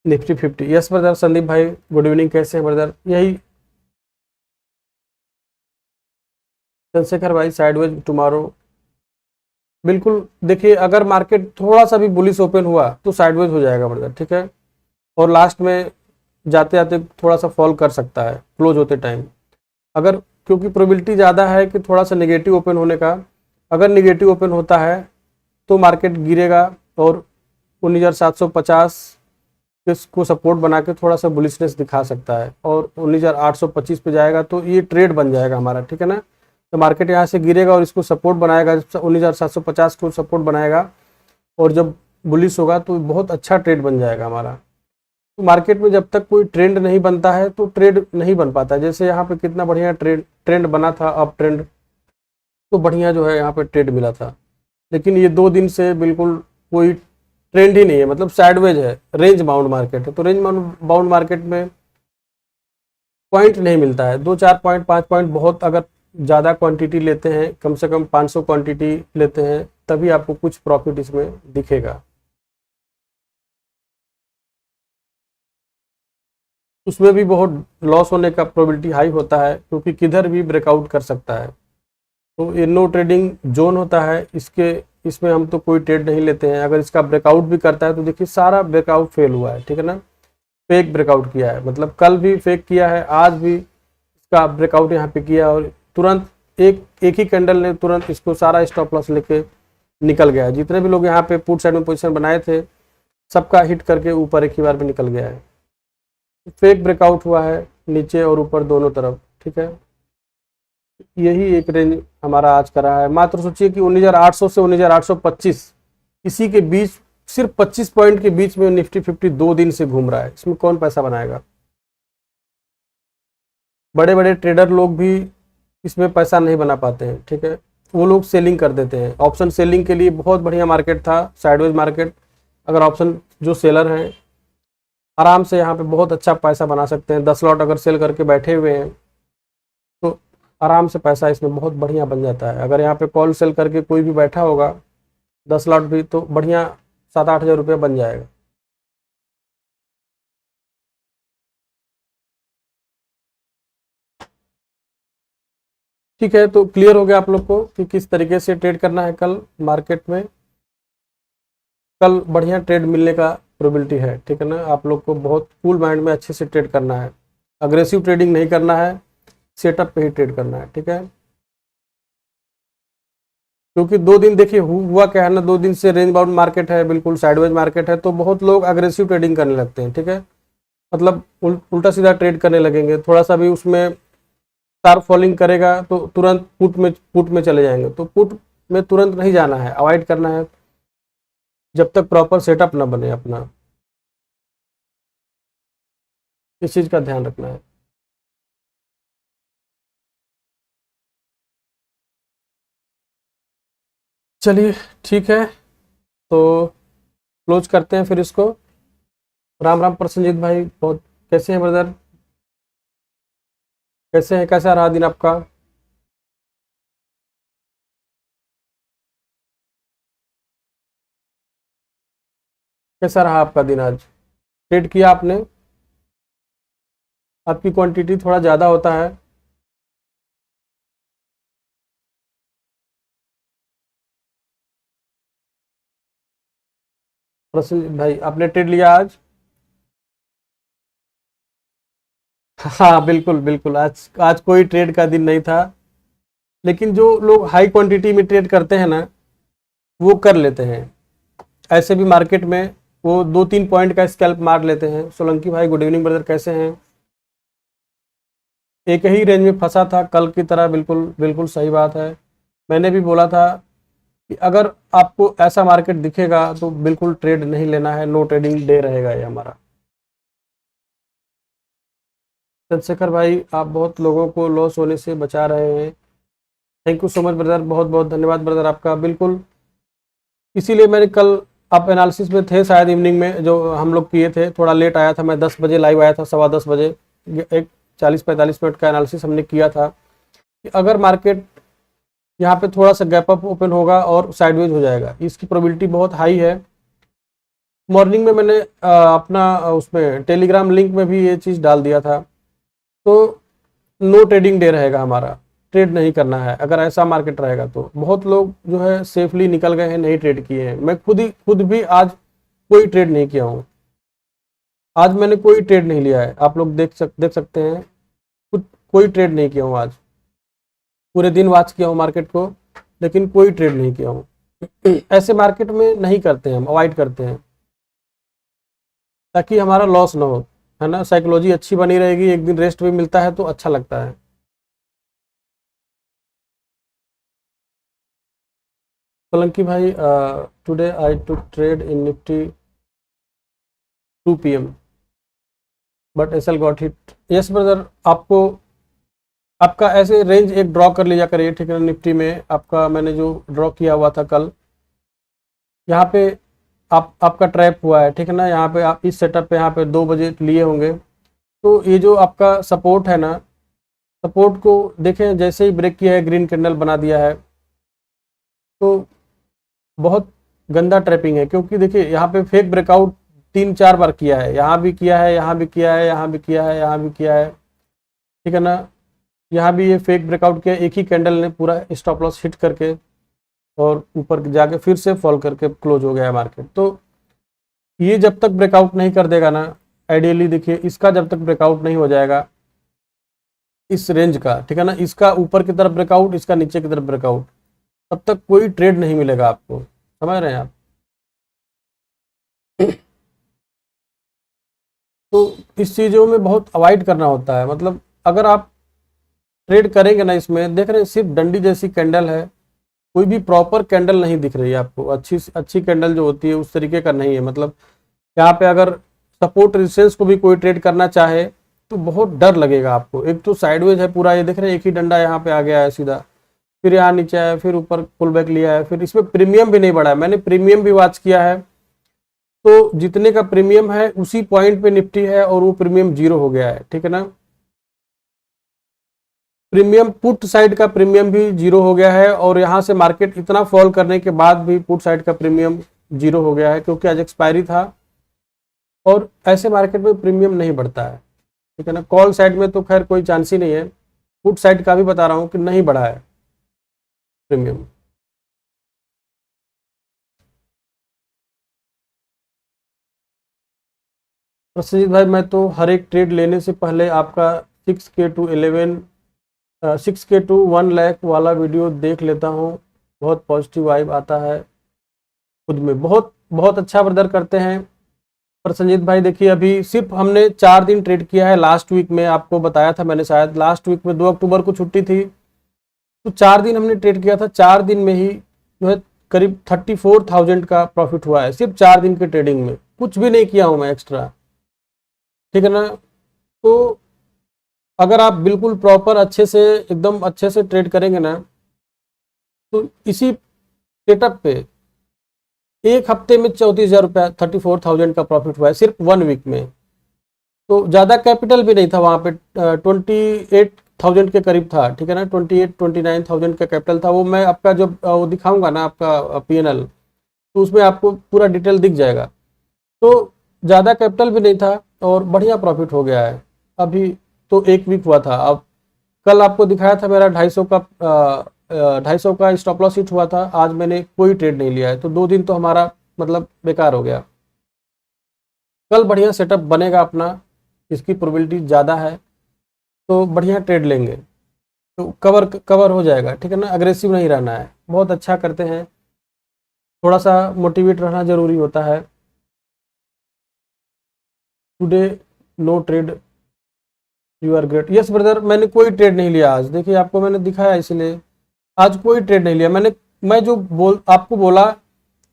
Nifty 50, yes brother. संदीप भाई गुड इवनिंग, कैसे हैं ब्रदर। यही चंद्रशेखर भाई, साइडवेज टुमारो, बिल्कुल। देखिए अगर मार्केट थोड़ा सा भी बुलिश ओपन हुआ तो साइडवेज हो जाएगा ब्रदर, ठीक है, और लास्ट में जाते जाते थोड़ा सा फॉल कर सकता है क्लोज होते टाइम, अगर, क्योंकि प्रोबेबिलिटी ज़्यादा है कि थोड़ा सा नेगेटिव ओपन होने का। अगर नेगेटिव ओपन होता है तो मार्केट गिरेगा और 19,750 को सपोर्ट बना के थोड़ा सा बुलिशनेस दिखा सकता है और 19,825 पे जाएगा तो ये ट्रेड बन जाएगा हमारा, ठीक है ना। तो मार्केट यहाँ से गिरेगा और इसको सपोर्ट बनाएगा, 19,750 को सपोर्ट बनाएगा, और जब बुलिश होगा तो बहुत अच्छा ट्रेड बन जाएगा हमारा। तो मार्केट में जब तक कोई ट्रेंड नहीं बनता है तो ट्रेड नहीं बन पाता। जैसे यहाँ पे कितना बढ़िया ट्रेंड बना था, अप ट्रेंड, तो बढ़िया जो है यहाँ पे ट्रेड मिला था। लेकिन ये 2 दिन से बिल्कुल कोई ट्रेंड ही नहीं है, मतलब साइडवेज है, रेंज बाउंड मार्केट है। तो रेंज बाउंड मार्केट में पॉइंट नहीं मिलता है, 2-4 पॉइंट 5 पॉइंट बहुत, अगर ज़्यादा क्वांटिटी लेते हैं, कम से कम 500 क्वांटिटी लेते हैं, तभी आपको कुछ प्रॉफिट इसमें दिखेगा। उसमें भी बहुत लॉस होने का प्रोबेबिलिटी हाई होता है, क्योंकि किधर भी ब्रेकआउट कर सकता है। तो ये नो ट्रेडिंग जोन होता है, इसमें हम तो कोई ट्रेड नहीं लेते हैं। अगर इसका ब्रेकआउट भी करता है तो देखिए सारा ब्रेकआउट फेल हुआ है, ठीक है ना, फेक ब्रेकआउट किया है, मतलब कल भी फेक किया है, आज भी इसका ब्रेकआउट यहाँ पे किया, और तुरंत एक ही कैंडल ने तुरंत इसको सारा स्टॉप लॉस लेके निकल गया। जितने भी लोग यहाँ पे पुट साइड में पोजीशन बनाए थे, सबका हिट करके ऊपर एक ही बार में निकल गया है। फेक ब्रेकआउट हुआ है नीचे और ऊपर दोनों तरफ, ठीक है। यही एक रेंज हमारा आज का रहा है। मात्र सोचिए कि 19,800 से 19,825 इसी के बीच, सिर्फ 25 पॉइंट के बीच में निफ्टी 50 2 दिन से घूम रहा है। इसमें कौन पैसा बनाएगा? बड़े बड़े ट्रेडर लोग भी इसमें पैसा नहीं बना पाते हैं, ठीक है, वो लोग सेलिंग कर देते हैं। ऑप्शन सेलिंग के लिए बहुत बढ़िया मार्केट था, साइडवेज मार्केट। अगर ऑप्शन जो सेलर हैं आराम से यहाँ पे बहुत अच्छा पैसा बना सकते हैं। 10 लॉट अगर सेल करके बैठे हुए हैं तो आराम से पैसा इसमें बहुत बढ़िया बन जाता है। अगर यहाँ पे कॉल सेल करके कोई भी बैठा होगा 10 लॉट भी, तो बढ़िया 7-8 हज़ार रुपये बन जाएगा। ठीक है, तो क्लियर हो गया आप लोग को कि किस तरीके से ट्रेड करना है कल मार्केट में। कल बढ़िया ट्रेड मिलने का प्रोबेबिलिटी है, ठीक है ना। आप लोग को बहुत कूल माइंड में अच्छे से ट्रेड करना है, अग्रेसिव ट्रेडिंग नहीं करना है, सेटअप पे ही ट्रेड करना है, ठीक है। क्योंकि 2 दिन देखिए हुआ क्या है ना, 2 दिन से रेंज बाउंड मार्केट है, बिल्कुल साइडवेज मार्केट है, तो बहुत लोग अग्रेसिव ट्रेडिंग करने लगते हैं, ठीक है। मतलब उल्टा सीधा ट्रेड करने लगेंगे, थोड़ा सा भी उसमें शार्प फॉलिंग करेगा तो तुरंत पुट में चले जाएंगे। तो पुट में तुरंत नहीं जाना है, अवॉइड करना है जब तक प्रॉपर सेटअप ना बने अपना। इस चीज़ का ध्यान रखना है। चलिए ठीक है, तो क्लोज करते हैं फिर इसको। राम राम प्रसन्नजीत भाई, बहुत कैसे हैं ब्रदर? कैसे हैं, कैसा रहा दिन आपका? कैसा रहा आपका दिन आज? ट्रेड किया आपने? आपकी क्वांटिटी थोड़ा ज़्यादा होता है। प्रसन्नजीत भाई, आपने ट्रेड लिया आज? हाँ बिल्कुल बिल्कुल, आज आज कोई ट्रेड का दिन नहीं था। लेकिन जो लोग हाई क्वांटिटी में ट्रेड करते हैं ना, वो कर लेते हैं ऐसे भी मार्केट में, वो 2-3 पॉइंट का स्कैल्प मार लेते हैं। सोलंकी भाई गुड इवनिंग ब्रदर, कैसे हैं? एक ही रेंज में फंसा था कल की तरह, बिल्कुल बिल्कुल सही बात है। मैंने भी बोला था कि अगर आपको ऐसा मार्केट दिखेगा तो बिल्कुल ट्रेड नहीं लेना है, नो ट्रेडिंग डे रहेगा ये हमारा। चंद्रशेखर भाई, आप बहुत लोगों को लॉस होने से बचा रहे हैं, thank you so much brother, बहुत बहुत धन्यवाद ब्रदर आपका। बिल्कुल, इसीलिए मैंने कल, आप एनालिसिस में थे शायद इवनिंग में, जो हम लोग किए थे, थोड़ा लेट आया था मैं, 10 बजे लाइव आया था, 10:15 बजे, एक 40-45 मिनट का एनालिसिस हमने किया था कि अगर मार्केट यहाँ पे थोड़ा सा गैप अप ओपन होगा और साइडवेज हो जाएगा, इसकी प्रोबेबिलिटी बहुत हाई है। मॉर्निंग में मैंने अपना उसमें टेलीग्राम लिंक में भी ये चीज़ डाल दिया था। तो नो ट्रेडिंग डे रहेगा हमारा, ट्रेड नहीं करना है अगर ऐसा मार्केट रहेगा। तो बहुत लोग जो है सेफली निकल गए हैं, नहीं ट्रेड किए हैं। मैं खुद भी आज कोई ट्रेड नहीं किया हूँ, आज मैंने कोई ट्रेड नहीं लिया है। आप लोग देख सकते हैं, खुद कोई ट्रेड नहीं किया हूँ आज। पूरे दिन वॉच किया हूँ मार्केट को, लेकिन कोई ट्रेड नहीं किया हूँ। ऐसे मार्केट में नहीं करते हैं हम, अवॉइड करते हैं ताकि हमारा लॉस ना हो, है ना। साइकोलॉजी अच्छी बनी रहेगी, एक दिन रेस्ट भी मिलता है तो अच्छा लगता है। सोलंकी भाई, today I took trade in Nifty 2 PM but SL got hit. Yes brother, आपको आपका ऐसे रेंज एक ड्रॉ कर लिया करिए, ठीक है। निफ्टी में आपका मैंने जो ड्रॉ किया हुआ था कल, यहाँ पे आपका ट्रैप हुआ है, ठीक है ना, यहाँ पे आप इस सेटअप पे यहाँ पे 2 बजे लिए होंगे, तो ये जो आपका सपोर्ट है ना, सपोर्ट को देखें जैसे ही ब्रेक किया है ग्रीन कैंडल बना दिया है, तो बहुत गंदा ट्रैपिंग है, क्योंकि देखिए यहाँ पे फेक ब्रेकआउट 3-4 बार किया है, यहाँ भी किया है, यहाँ भी किया है, यहाँ भी किया है, यहाँ भी किया है, ठीक है ना, यहाँ भी ये फेक ब्रेकआउट किया, एक ही कैंडल ने पूरा स्टॉप लॉस हिट करके और ऊपर जाके फिर से फॉल करके क्लोज हो गया है मार्केट। तो ये जब तक ब्रेकआउट नहीं कर देगा ना, आइडियली देखिए इसका जब तक ब्रेकआउट नहीं हो जाएगा इस रेंज का, ठीक है ना, इसका ऊपर की तरफ ब्रेकआउट, इसका नीचे की तरफ ब्रेकआउट, तब तक कोई ट्रेड नहीं मिलेगा आपको, समझ रहे हैं आप। तो इस चीज़ों में बहुत अवॉइड करना होता है, मतलब अगर आप ट्रेड करेंगे ना, इसमें देख रहे हैं सिर्फ डंडी जैसी कैंडल है, कोई भी प्रॉपर कैंडल नहीं दिख रही है आपको, अच्छी अच्छी कैंडल जो होती है उस तरीके का नहीं है। मतलब यहाँ पे अगर सपोर्ट रेजिस्टेंस को भी कोई ट्रेड करना चाहे तो बहुत डर लगेगा आपको। एक तो साइडवेज है पूरा, ये देख रहे हैं एक ही डंडा यहाँ पे आ गया है सीधा, फिर यहाँ नीचे आया, फिर ऊपर पुल बैक लिया है, फिर इसमें प्रीमियम भी नहीं बढ़ा है। मैंने प्रीमियम भी वॉच किया है, तो जितने का प्रीमियम है उसी पॉइंट पे निफ्टी है और वो प्रीमियम 0 हो गया है, ठीक है ना। प्रीमियम पुट साइड का प्रीमियम भी 0 हो गया है, और यहाँ से मार्केट इतना फॉल करने के बाद भी पुट साइड का प्रीमियम 0 हो गया है, क्योंकि आज एक्सपायरी था और ऐसे मार्केट में प्रीमियम नहीं बढ़ता है, ठीक है ना। कॉल साइड में तो खैर कोई चांस ही नहीं है, पुट साइड का भी बता रहा हूँ कि नहीं बढ़ा है प्रीमियम। प्रसन्नजीत भाई, मैं तो हर एक ट्रेड लेने से पहले आपका 6K to 11 6K to 1 lakh वाला वीडियो देख लेता हूँ, बहुत पॉजिटिव वाइब आता है खुद में, बहुत बहुत अच्छा ब्रदर करते हैं प्रसन्नजीत भाई। देखिए अभी सिर्फ हमने 4 दिन ट्रेड किया है, लास्ट वीक में आपको बताया था मैंने, शायद लास्ट वीक में 2 अक्टूबर को छुट्टी थी, तो 4 दिन हमने ट्रेड किया था, 4 दिन में ही जो है करीब 34,000 का प्रॉफिट हुआ है, सिर्फ 4 दिन के ट्रेडिंग में, कुछ भी नहीं किया हूँ मैं एक्स्ट्रा, ठीक है ना। तो अगर आप बिल्कुल प्रॉपर अच्छे से एकदम अच्छे से ट्रेड करेंगे ना, तो इसी सेटअप पे एक हफ्ते में 34,000 रुपया 34,000 का प्रॉफिट हुआ है सिर्फ 1 वीक में। तो ज़्यादा कैपिटल भी नहीं था वहाँ पे, 28,000 के करीब था, ठीक है ना, 29,000 का कैपिटल था। वो मैं आपका जब वो दिखाऊंगा ना आपका PNL, तो उसमें आपको पूरा डिटेल दिख जाएगा। तो ज़्यादा कैपिटल भी नहीं था और बढ़िया प्रॉफिट हो गया है। अभी तो 1 वीक हुआ था, अब कल आपको दिखाया था मेरा 250 का स्टॉप लॉस हिट हुआ था, आज मैंने कोई ट्रेड नहीं लिया है, तो 2 दिन तो हमारा मतलब बेकार हो गया। कल बढ़िया सेटअप बनेगा अपना, इसकी प्रोबेबिलिटी ज़्यादा है, तो बढ़िया ट्रेड लेंगे तो कवर हो जाएगा, ठीक है ना। अग्रेसिव नहीं रहना है, बहुत अच्छा करते हैं, थोड़ा सा मोटिवेट रहना ज़रूरी होता है। Today no trade, you are great. Yes brother, मैंने कोई ट्रेड नहीं लिया आज, देखिए आपको मैंने दिखाया इसलिए, आज कोई ट्रेड नहीं लिया मैंने। मैं जो आपको बोला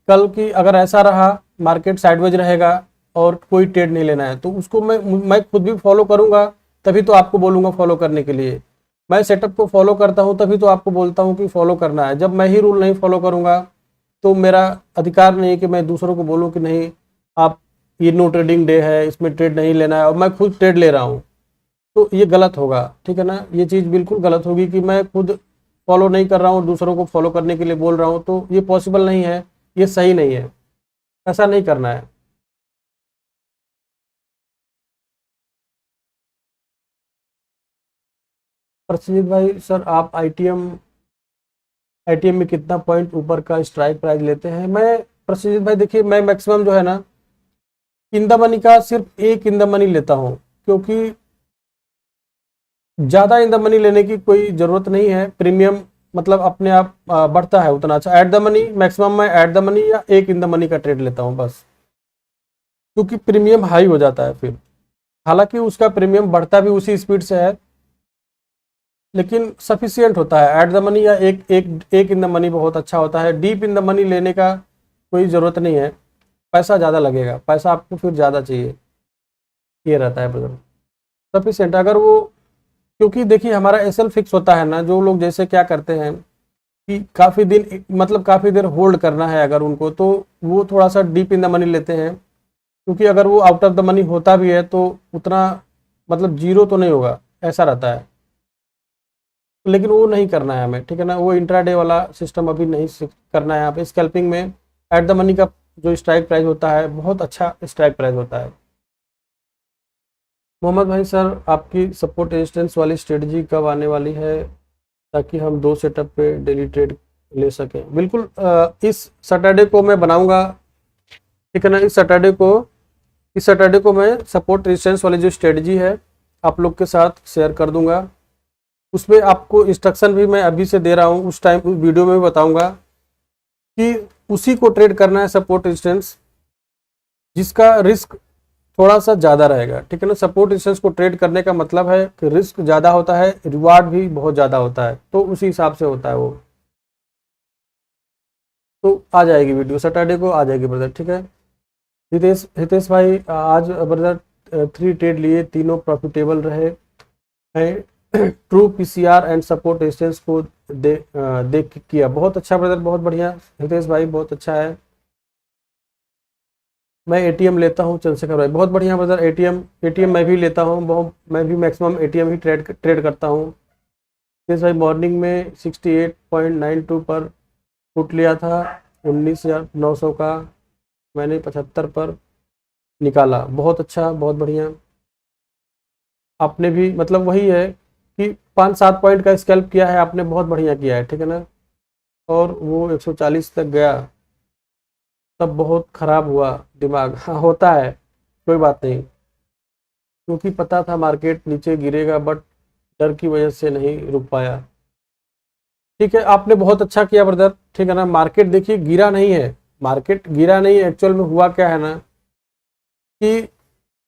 कल की, अगर ऐसा रहा मार्केट साइडवेज रहेगा और कोई ट्रेड नहीं लेना है, तो उसको मैं खुद भी फॉलो करूंगा, तभी तो आपको बोलूंगा फॉलो करने के लिए। मैं सेटअप को फॉलो करता हूं, तभी तो आपको बोलता हूं कि फॉलो करना है। जब मैं ही रूल नहीं फॉलो करूंगा तो मेरा अधिकार नहीं है कि मैं दूसरों को बोलूं कि नहीं आप, ये नो ट्रेडिंग डे है, इसमें ट्रेड नहीं लेना है, और मैं खुद ट्रेड ले रहा हूँ, तो ये गलत होगा, ठीक है ना। ये चीज़ बिल्कुल गलत होगी कि मैं खुद फॉलो नहीं कर रहा हूँ, दूसरों को फॉलो करने के लिए बोल रहा हूँ, तो ये पॉसिबल नहीं है, ये सही नहीं है, ऐसा नहीं करना है। प्रसन्नजीत भाई सर, आप आईटीएम में कितना पॉइंट ऊपर का स्ट्राइक प्राइस लेते हैं? मैं प्रसन्नजीत भाई देखिए, मैं मैक्सिमम जो है ना इन द मनी का सिर्फ एक इन द मनी लेता हूँ, क्योंकि ज़्यादा इन द मनी लेने की कोई ज़रूरत नहीं है। प्रीमियम मतलब अपने आप बढ़ता है उतना अच्छा। एट द मनी मैक्सिमम मैं एट द मनी या एक इन द मनी का ट्रेड लेता हूँ बस, क्योंकि प्रीमियम हाई हो जाता है फिर, हालांकि उसका प्रीमियम बढ़ता भी उसी स्पीड से है, लेकिन सफिशियंट होता है। एट द मनी या एक इन द मनी बहुत अच्छा होता है। डीप इन द मनी लेने का कोई ज़रूरत नहीं है, पैसा ज़्यादा लगेगा, पैसा आपको फिर ज़्यादा चाहिए, ये रहता है ब्रदर। सफिशियंट अगर वो, क्योंकि देखिए हमारा एसएल फिक्स होता है ना, जो लोग जैसे क्या करते हैं कि काफ़ी दिन, मतलब काफ़ी देर होल्ड करना है अगर उनको, तो वो थोड़ा सा डीप इन द मनी लेते हैं, क्योंकि अगर वो आउट ऑफ द मनी होता भी है तो उतना, मतलब जीरो तो नहीं होगा, ऐसा रहता है। लेकिन वो नहीं करना है हमें, ठीक है ना, वो इंट्राडे वाला सिस्टम अभी नहीं करना है। यहाँ पे स्कैल्पिंग में एट द मनी का जो स्ट्राइक प्राइस होता है बहुत अच्छा स्ट्राइक प्राइस होता है। मोहम्मद भाई सर, आपकी सपोर्ट रेजिस्टेंस वाली स्ट्रेटजी कब आने वाली है, ताकि हम 2 सेटअप पे डेली ट्रेड ले सकें? बिल्कुल, इस सैटरडे को मैं बनाऊंगा, ठीक है ना। इस सैटरडे को मैं सपोर्ट रेजिस्टेंस वाली जो स्ट्रेटजी है आप लोग के साथ शेयर कर दूंगा। उसमें आपको इंस्ट्रक्शन भी मैं अभी से दे रहा हूँ, उस टाइम उस वीडियो में भी बताऊंगा कि उसी को ट्रेड करना है, सपोर्ट रेजिस्टेंस जिसका रिस्क थोड़ा सा ज़्यादा रहेगा, ठीक है ना। सपोर्ट रेजिस्टेंस को ट्रेड करने का मतलब है कि रिस्क ज़्यादा होता है, रिवार्ड भी बहुत ज़्यादा होता है, तो उसी हिसाब से होता है वो। तो आ जाएगी वीडियो, सैटरडे को आ जाएगी ब्रदर, ठीक है। हितेश भाई, आज ब्रदर 3 ट्रेड लिए, तीनों प्रॉफिटेबल रहे हैं। True PCR and support resistance को देख के किया, बहुत अच्छा ब्रदर, बहुत बढ़िया हितेश भाई, बहुत अच्छा है। मैं एटीएम लेता हूँ चंद्रशेखर भाई, बहुत बढ़िया ब्रदर। एटीएम मैं भी लेता हूँ, बहुत, मैं भी मैक्सिमम एटीएम ही ट्रेड करता हूँ। हितेश भाई, मॉर्निंग में 68.92 पर पुट लिया था 19,900 का, मैंने 75 पर निकाला, बहुत अच्छा, बहुत बढ़िया। आपने भी, मतलब वही है कि 5-7 पॉइंट का स्कैल्प किया है आपने, बहुत बढ़िया किया है, ठीक है ना। और वो 140 तक गया, तब बहुत खराब हुआ दिमाग। हाँ, होता है, कोई बात नहीं, क्योंकि पता था मार्केट नीचे गिरेगा, बट डर की वजह से नहीं रुक पाया। ठीक है, आपने बहुत अच्छा किया ब्रदर, ठीक है ना। मार्केट देखिए गिरा नहीं है, मार्केट गिरा नहीं है, एक्चुअल में हुआ क्या है ना कि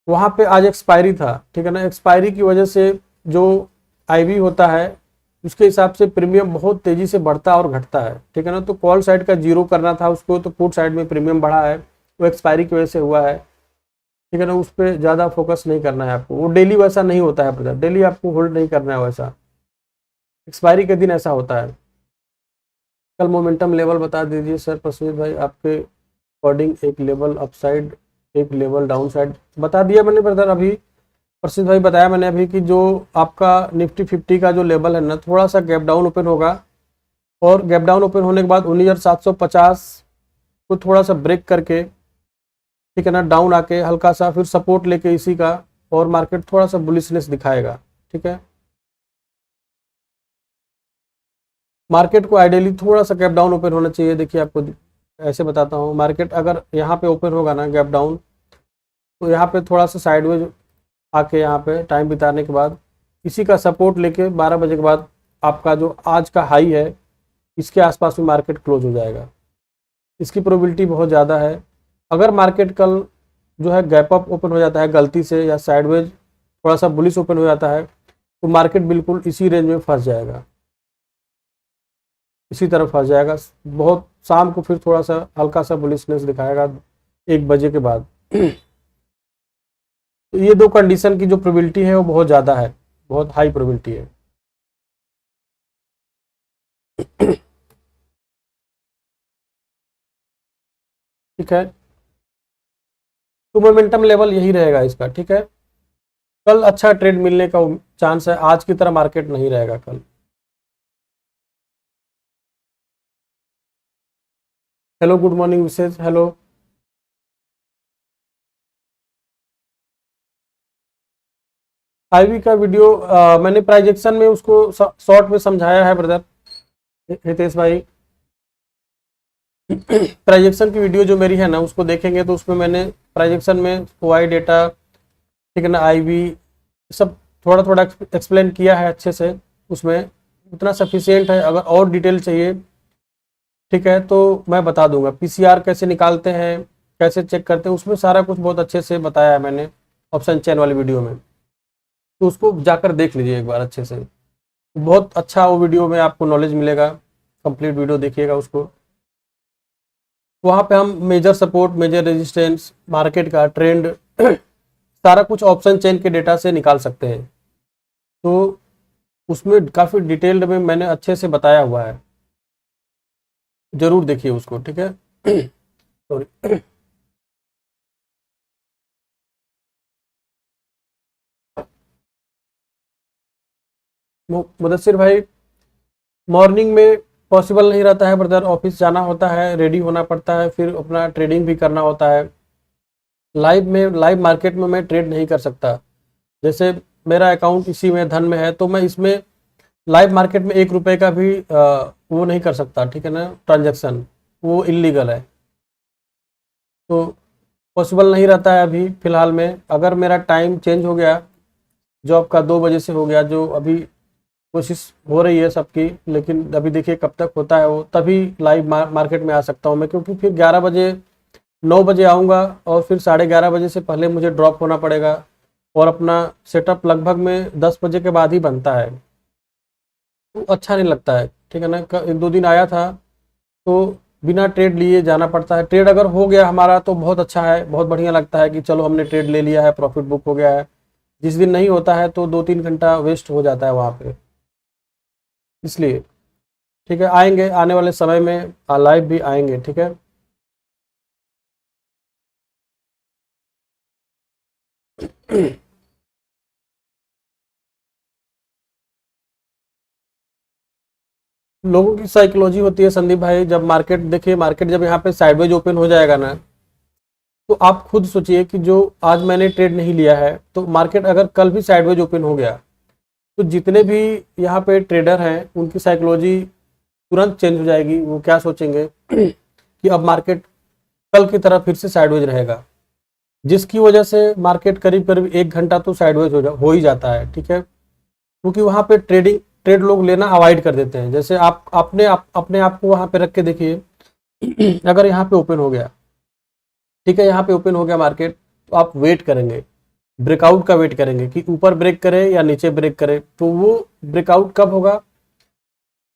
वहाँ पे आज एक्सपायरी था, ठीक है ना। एक्सपायरी की वजह से जो आईवी होता है उसके हिसाब से प्रीमियम बहुत तेजी से बढ़ता और घटता है, ठीक है ना। तो कॉल साइड का जीरो करना था उसको, तो पुट साइड में प्रीमियम बढ़ा है, वो एक्सपायरी की वजह से हुआ है, ठीक है ना। उस पर ज़्यादा फोकस नहीं करना है आपको, वो डेली वैसा नहीं होता है ब्रदर, डेली आपको होल्ड नहीं करना है वैसा, एक्सपायरी के दिन ऐसा होता है। कल मोमेंटम लेवल बता दीजिए सर प्रसूत भाई, आपके अकॉर्डिंग एक लेवल अपसाइड, एक लेवल डाउन साइड बता दिया मैंने ब्रदर अभी। प्रसिद्ध भाई, बताया मैंने अभी कि जो आपका निफ्टी 50 का जो लेवल है ना, थोड़ा सा गैप डाउन ओपन होगा, और गैप डाउन ओपन होने के बाद 19,750 को थोड़ा सा ब्रेक करके, ठीक है ना, डाउन आके हल्का सा फिर सपोर्ट लेके इसी का, और मार्केट थोड़ा सा बुलिशनेस दिखाएगा, ठीक है। मार्केट को आइडियली थोड़ा सा गैप डाउन ओपन होना चाहिए। देखिए आपको ऐसे बताता हूँ, मार्केट अगर यहाँ पे ओपन होगा ना गैप डाउन, तो यहाँ पे थोड़ा सा साइडवेज आके यहाँ पे टाइम बिताने के बाद इसी का सपोर्ट लेके 12 बजे के बाद आपका जो आज का हाई है इसके आसपास में मार्केट क्लोज हो जाएगा, इसकी प्रोबेबिलिटी बहुत ज़्यादा है। अगर मार्केट कल जो है गैप अप ओपन हो जाता है गलती से, या साइडवेज थोड़ा सा बुलिश ओपन हो जाता है, तो मार्केट बिल्कुल इसी रेंज में फंस जाएगा, इसी तरफ फंस जाएगा। बहुत शाम को फिर थोड़ा सा हल्का सा बुलिशनेस दिखाएगा 1 बजे के बाद। तो ये दो कंडीशन की जो प्रोबेबिलिटी है वो बहुत ज़्यादा है, बहुत हाई प्रोबेबिलिटी है। ठीक है, तो मोमेंटम लेवल यही रहेगा इसका, ठीक है। कल अच्छा ट्रेड मिलने का चांस है, आज की तरह मार्केट नहीं रहेगा कल। हेलो, गुड मॉर्निंग विशेष, हेलो। आईवी का वीडियो मैंने प्राइजेक्शन में उसको शॉर्ट में समझाया है ब्रदर हितेश भाई। प्राइजेक्शन की वीडियो जो मेरी है ना उसको देखेंगे तो उसमें मैंने प्राइजेक्शन में वाई डेटा, ठीक है ना, आईवी, सब थोड़ा थोड़ा एक्सप्लेन किया है अच्छे से, उसमें उतना सफिशियंट है। अगर और डिटेल चाहिए, ठीक है, तो मैं बता दूंगा। पीसीआर कैसे निकालते हैं, कैसे चेक करते हैं, उसमें सारा कुछ बहुत अच्छे से बताया है मैंने ऑप्शन चेन वाली वीडियो में, तो उसको जाकर देख लीजिए एक बार अच्छे से, बहुत अच्छा वो वीडियो में आपको नॉलेज मिलेगा। कंप्लीट वीडियो देखिएगा उसको, वहाँ पे हम major support, major resistance, market का ट्रेंड सारा कुछ ऑप्शन चेन के डेटा से निकाल सकते हैं। तो उसमें काफ़ी डिटेल्ड में मैंने अच्छे से बताया हुआ है। जरूर देखिए उसको, ठीक है। सॉरी। मुदस्सिर भाई, मॉर्निंग में पॉसिबल नहीं रहता है ब्रदर, ऑफिस जाना होता है, रेडी होना पड़ता है, फिर अपना ट्रेडिंग भी करना होता है। लाइव मार्केट में मैं ट्रेड नहीं कर सकता। जैसे मेरा अकाउंट इसी में धन में है, तो मैं इसमें लाइव मार्केट में 1 रुपए का भी वो नहीं कर सकता, ठीक है ना, ट्रांजैक्शन, वो इलीगल है। तो पॉसिबल नहीं रहता है अभी फ़िलहाल में। अगर मेरा टाइम चेंज हो गया, जॉब का 2 बजे से हो गया, जो अभी कोशिश हो रही है सबकी, लेकिन अभी देखिए कब तक होता है वो, तभी लाइव मार्केट में आ सकता हूँ मैं, क्योंकि फिर 11 बजे 9 बजे आऊँगा, और फिर 11:30 बजे से पहले मुझे ड्रॉप होना पड़ेगा, और अपना सेटअप लगभग में 10 बजे के बाद ही बनता है। तो अच्छा नहीं लगता है, ठीक है ना। 1-2 दिन आया था, तो बिना ट्रेड लिए जाना पड़ता है। ट्रेड अगर हो गया हमारा तो बहुत अच्छा है, बहुत बढ़िया लगता है कि चलो हमने ट्रेड ले लिया है, प्रॉफिट बुक हो गया है। जिस दिन नहीं होता है तो 2-3 घंटा वेस्ट हो जाता है वहाँ पे, इसलिए। ठीक है, आएंगे आने वाले समय में, लाइव भी आएंगे, ठीक है। लोगों की साइकोलॉजी होती है संदीप भाई, जब मार्केट, देखिए मार्केट जब यहाँ पे साइडवेज ओपन हो जाएगा ना, तो आप खुद सोचिए कि जो आज मैंने ट्रेड नहीं लिया है, तो मार्केट अगर कल भी साइडवेज ओपन हो गया, तो जितने भी यहाँ पे ट्रेडर हैं उनकी साइकोलॉजी तुरंत चेंज हो जाएगी। वो क्या सोचेंगे कि अब मार्केट कल की तरह फिर से साइडवेज रहेगा, जिसकी वजह से मार्केट करीब करीब 1 घंटा तो साइडवेज हो ही जाता है, ठीक है। क्योंकि वहाँ पे ट्रेड लोग लेना अवॉइड कर देते हैं। जैसे आप अपने आप को वहाँ पे रख के देखिए, अगर यहाँ पे ओपन हो गया, ठीक है, यहाँ पे ओपन हो गया मार्केट, तो आप वेट करेंगे, ब्रेकआउट का वेट करेंगे कि ऊपर ब्रेक करे या नीचे ब्रेक करे। तो वो ब्रेकआउट कब होगा,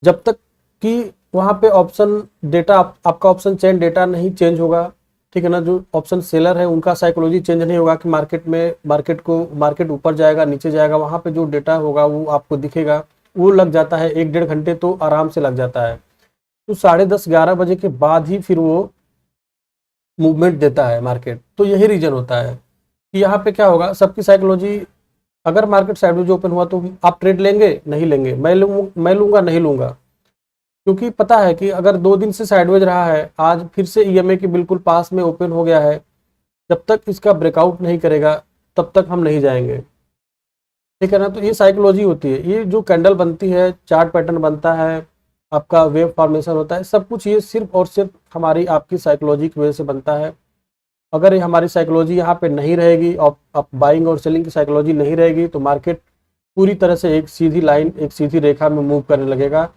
जब तक कि वहाँ पे ऑप्शन डेटा, आपका ऑप्शन चेन डेटा नहीं चेंज होगा, ठीक है ना। जो ऑप्शन सेलर है उनका साइकोलॉजी चेंज नहीं होगा कि मार्केट ऊपर जाएगा नीचे जाएगा, वहाँ पे जो डेटा होगा वो आपको दिखेगा। वो लग जाता है 1-1.5 घंटे, तो आराम से लग जाता है। तो 10:30-11 बजे के बाद ही फिर वो मूवमेंट देता है मार्केट। तो यही रीजन होता है कि यहाँ पे क्या होगा, सबकी साइकोलॉजी, अगर मार्केट साइडवेज ओपन हुआ तो आप ट्रेड लेंगे नहीं लेंगे, मैं लूंगा नहीं लूंगा। क्योंकि पता है कि अगर 2 दिन से साइडवेज रहा है, आज फिर से ईएमए के बिल्कुल पास में ओपन हो गया है, जब तक इसका ब्रेकआउट नहीं करेगा तब तक हम नहीं जाएंगे, ठीक है ना। तो ये साइकोलॉजी होती है, ये जो कैंडल बनती है, चार्ट पैटर्न बनता है, आपका वेव फॉर्मेशन होता है, सब कुछ ये सिर्फ और सिर्फ हमारी आपकी साइकोलॉजी की वजह से बनता है। अगर ये हमारी साइकोलॉजी यहाँ पे नहीं रहेगी, और अब बाइंग और सेलिंग की साइकोलॉजी नहीं रहेगी, तो मार्केट पूरी तरह से एक सीधी लाइन, एक सीधी रेखा में मूव करने लगेगा।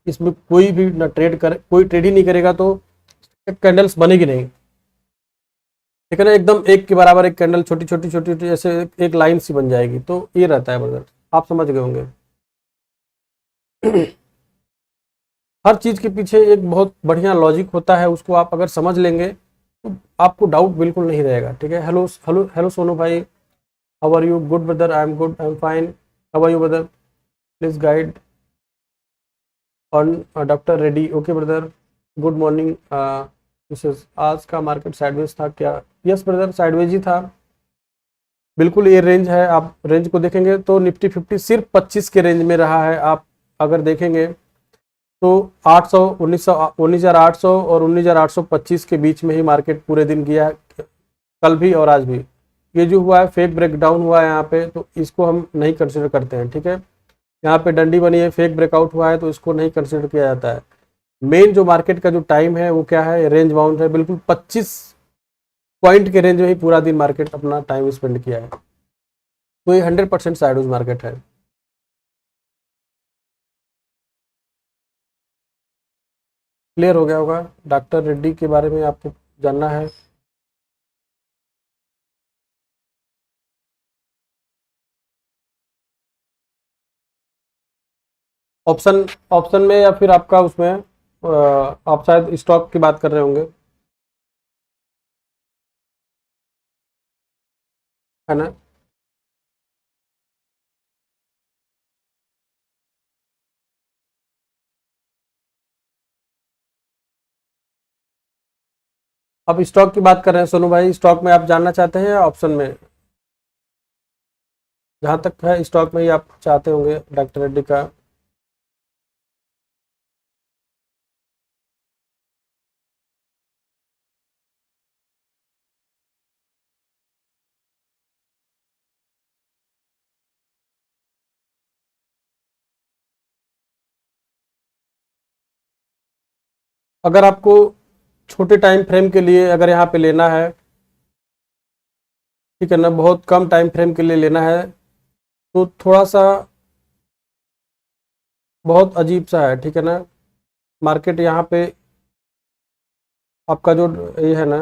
इसमें कोई भी न ट्रेड करे, कोई ट्रेड ही नहीं करेगा, तो कैंडल्स बनेगी नहीं, ठीक है ना। एकदम एक के बराबर एक कैंडल, छोटी छोटी छोटी छोटी ऐसे एक लाइन सी बन जाएगी। तो ये रहता है मतलब, आप समझ गए होंगे। हर चीज के पीछे एक बहुत बढ़िया लॉजिक होता है, उसको आप अगर समझ लेंगे तो आपको डाउट बिल्कुल नहीं रहेगा, ठीक है। हेलो हेलो हेलो सोनू भाई, how are you? Good brother, I am good, I am fine. How are you brother? Please guide on doctor Reddy. Okay brother, good morning. Mrs, आज का मार्केट साइडवेज था क्या? यस ब्रदर, साइडवेज ही था, बिल्कुल। ये range है, आप रेंज को देखेंगे तो निफ्टी 50 सिर्फ 25 के रेंज में रहा है। आप अगर देखेंगे तो 800, 19,800 और 19,825 के बीच में ही मार्केट पूरे दिन गया है, कल भी और आज भी। ये जो हुआ है फेक ब्रेकडाउन हुआ है यहाँ पे, तो इसको हम नहीं कंसिडर करते हैं, ठीक है। यहाँ पे डंडी बनी है, फेक ब्रेकआउट हुआ है, तो इसको नहीं कंसिडर किया जाता है। मेन जो मार्केट का जो टाइम है वो क्या है, रेंज बाउंड है, बिल्कुल 25 पॉइंट के रेंज में ही पूरा दिन मार्केट अपना टाइम स्पेंड किया है। तो ये 100% साइडवेज मार्केट है। क्लियर हो गया होगा। डॉक्टर रेड्डी के बारे में आपको जानना है? ऑप्शन ऑप्शन में, या फिर आपका उसमें आप शायद स्टॉक की बात कर रहे होंगे, है ना। अब स्टॉक की बात कर रहे हैं सोनू भाई, स्टॉक में आप जानना चाहते हैं या ऑप्शन में? जहाँ तक है स्टॉक में ही आप चाहते होंगे डॉक्टर रेड्डी का। अगर आपको छोटे टाइम फ्रेम के लिए अगर यहाँ पे लेना है, ठीक है ना, बहुत कम टाइम फ्रेम के लिए लेना है, तो थोड़ा सा बहुत अजीब सा है, ठीक है ना। मार्केट यहाँ पे आपका जो ये है ना,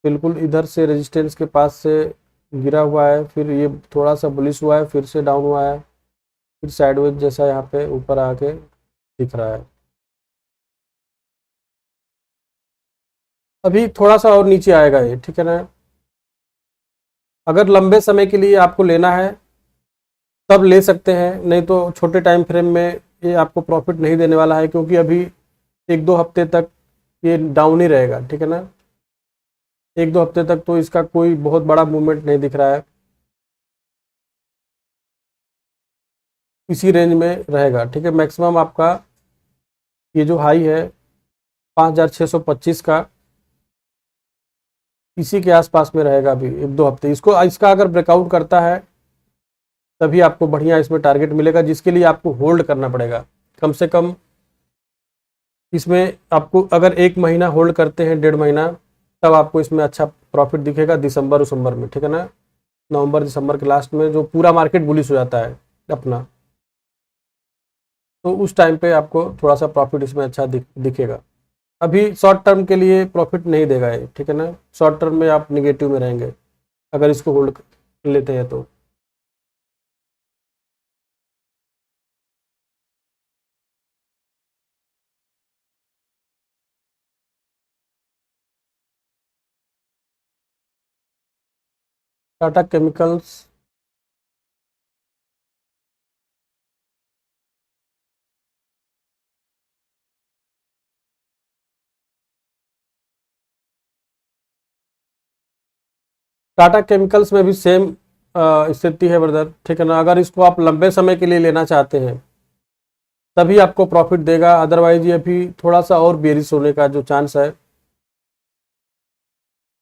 बिल्कुल इधर से रेजिस्टेंस के पास से गिरा हुआ है, फिर ये थोड़ा सा बुलिश हुआ है, फिर से डाउन हुआ है, फिर साइडवेज जैसा यहाँ पे ऊपर आके दिख रहा है। अभी थोड़ा सा और नीचे आएगा ये, ठीक है ना। अगर लंबे समय के लिए आपको लेना है तब ले सकते हैं, नहीं तो छोटे टाइम फ्रेम में ये आपको प्रॉफिट नहीं देने वाला है, क्योंकि अभी 1-2 हफ्ते तक ये डाउन ही रहेगा, ठीक है ना। 1-2 हफ्ते तक तो इसका कोई बहुत बड़ा मूवमेंट नहीं दिख रहा है, इसी रेंज में रहेगा, ठीक है। मैक्सिमम आपका ये जो हाई है 5625 का, इसी के आसपास में रहेगा अभी 1-2 हफ्ते। इसको इसका अगर ब्रेकआउट करता है तभी आपको बढ़िया इसमें टारगेट मिलेगा, जिसके लिए आपको होल्ड करना पड़ेगा कम से कम। इसमें आपको अगर 1 महीना होल्ड करते हैं, 1.5 महीना, तब आपको इसमें अच्छा प्रॉफिट दिखेगा दिसंबर में, ठीक है ना। नवंबर दिसंबर के लास्ट में जो पूरा मार्केट बुलिश हो जाता है अपना, तो उस टाइम पे आपको थोड़ा सा प्रॉफिट इसमें अच्छा दिखेगा। अभी शॉर्ट टर्म के लिए प्रॉफिट नहीं देगा ये, ठीक है ना। शॉर्ट टर्म में आप निगेटिव में रहेंगे अगर इसको होल्ड लेते हैं तो। टाटा केमिकल्स, टाटा केमिकल्स में भी सेम स्थिति है ब्रदर, ठीक है ना। अगर इसको आप लंबे समय के लिए लेना चाहते हैं तभी आपको प्रॉफिट देगा, अदरवाइज ये अभी थोड़ा सा और बेरिश होने का जो चांस है,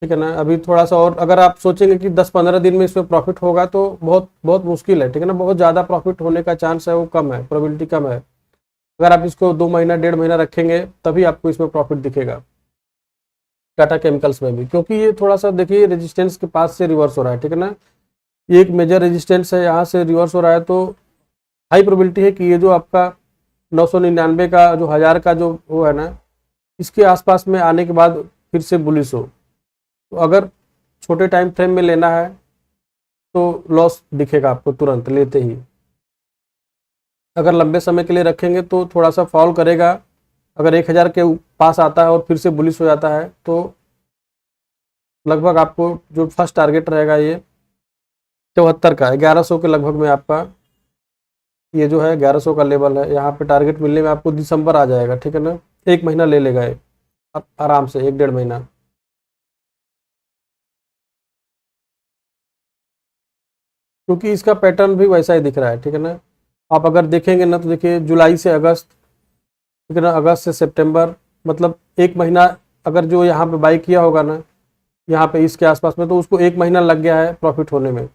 ठीक है ना। अभी थोड़ा सा और अगर आप सोचेंगे कि 10-15 दिन में इसमें प्रॉफिट होगा तो बहुत बहुत मुश्किल है, ठीक है ना। बहुत ज़्यादा प्रॉफिट होने का चांस है वो कम है, प्रोबेबिलिटी कम है। अगर आप इसको 2 महीना 1.5 महीना रखेंगे तभी आपको इसमें प्रॉफिट दिखेगा टाटा केमिकल्स में भी, क्योंकि ये थोड़ा सा देखिए रेजिस्टेंस के पास से रिवर्स हो रहा है, ठीक है ना। ये एक मेजर रेजिस्टेंस है, यहाँ से रिवर्स हो रहा है, तो हाई प्रोबेबिलिटी है कि ये जो आपका 999 का जो 1000 का जो वो है ना, इसके आसपास में आने के बाद फिर से बुलिश हो। तो अगर छोटे टाइम फ्रेम में लेना है तो लॉस दिखेगा आपको तुरंत लेते ही। अगर लंबे समय के लिए रखेंगे तो थोड़ा सा फॉल करेगा, अगर 1000 के पास आता है और फिर से बुलिश हो जाता है तो लगभग आपको जो फर्स्ट टारगेट रहेगा ये 74 का, 1100 के लगभग में आपका ये जो है 1100 का लेवल है। यहाँ पे टारगेट मिलने में आपको दिसंबर आ जाएगा, ठीक है ना। 1 महीना ले लेगा ये आराम से, 1-1.5 महीना, क्योंकि इसका पैटर्न भी वैसा ही दिख रहा है, ठीक है ना। आप अगर देखेंगे ना तो देखिए जुलाई से अगस्त, ठीक है ना, अगस्त से सितंबर, मतलब 1 महीना अगर जो यहाँ पे बाई किया होगा ना, यहाँ पे इसके आसपास में, तो उसको 1 महीना लग गया है प्रॉफिट होने में।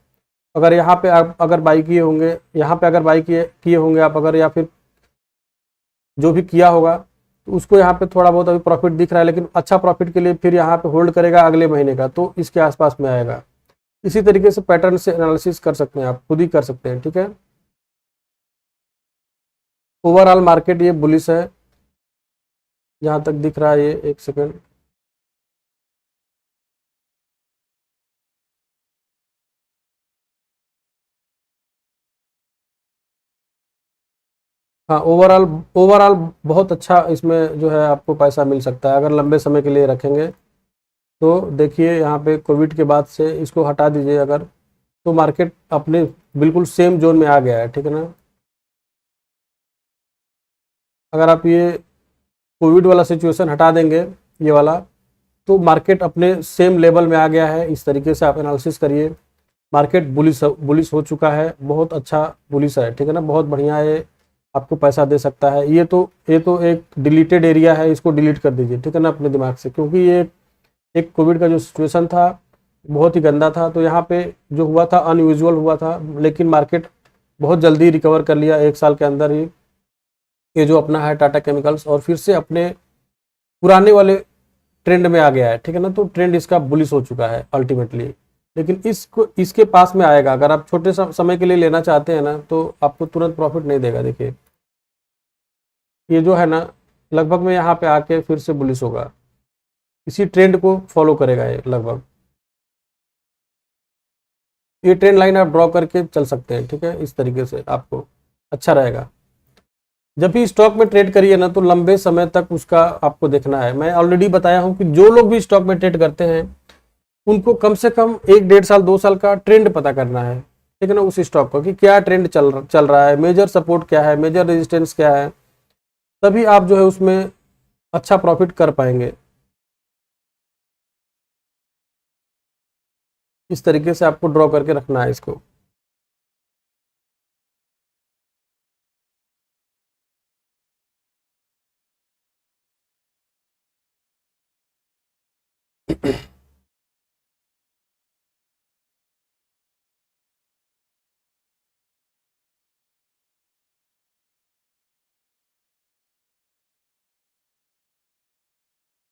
अगर यहाँ पे आप अगर बाई किए होंगे, यहाँ पे अगर बाई किए होंगे आप अगर, या फिर जो भी किया होगा, तो उसको यहाँ पे थोड़ा बहुत अभी प्रॉफिट दिख रहा है, लेकिन अच्छा प्रॉफिट के लिए फिर यहाँ पे होल्ड करेगा अगले महीने का, तो इसके आसपास में आएगा। इसी तरीके से पैटर्न से एनालिसिस कर सकते हैं, आप खुद ही कर सकते हैं, ठीक है। ओवरऑल मार्केट ये बुलिश है जहाँ तक दिख रहा है ये, एक सेकेंड। हाँ, ओवरऑल ओवरऑल बहुत अच्छा इसमें जो है आपको पैसा मिल सकता है अगर लंबे समय के लिए रखेंगे। तो देखिए यहाँ पे कोविड के बाद से इसको हटा दीजिए अगर, तो मार्केट अपने बिल्कुल सेम जोन में आ गया है, ठीक है ना। अगर आप ये कोविड वाला सिचुएशन हटा देंगे, ये वाला, तो मार्केट अपने सेम लेवल में आ गया है। इस तरीके से आप एनालिसिस करिए। मार्केट बुलिश हो चुका है, बहुत अच्छा बुलिश है, ठीक है ना, बहुत बढ़िया है, आपको पैसा दे सकता है। ये तो एक डिलीटेड एरिया है, इसको डिलीट कर दीजिए, ठीक है ना, अपने दिमाग से, क्योंकि ये एक कोविड का जो सिचुएशन था बहुत ही गंदा था। तो यहाँ पे जो हुआ था अनयूजुअल हुआ था, लेकिन मार्केट बहुत जल्दी रिकवर कर लिया 1 साल के अंदर ही। ये जो अपना है टाटा केमिकल्स, और फिर से अपने पुराने वाले ट्रेंड में आ गया है, ठीक है ना। तो ट्रेंड इसका बुलिश हो चुका है अल्टीमेटली, लेकिन इसके पास में आएगा। अगर आप छोटे समय के लिए लेना चाहते हैं ना, तो आपको तुरंत प्रॉफिट नहीं देगा। देखिए ये जो है ना, लगभग में यहाँ पे आके फिर से बुलिश होगा, इसी ट्रेंड को फॉलो करेगा ये लगभग। ये ट्रेंड लाइन आप ड्रॉ करके चल सकते हैं, ठीक है, इस तरीके से आपको अच्छा रहेगा। जब भी स्टॉक में ट्रेड करिए ना, तो लंबे समय तक उसका आपको देखना है। मैं ऑलरेडी बताया हूं कि जो लोग भी स्टॉक में ट्रेड करते हैं उनको कम से कम 1-1.5 साल 2 साल का ट्रेंड पता करना है, ठीक है ना, उस स्टॉक का, कि क्या ट्रेंड चल रहा है, मेजर सपोर्ट क्या है, मेजर रेजिस्टेंस क्या है। तभी आप जो है उसमें अच्छा प्रॉफिट कर पाएंगे। इस तरीके से आपको ड्रॉ करके रखना है इसको।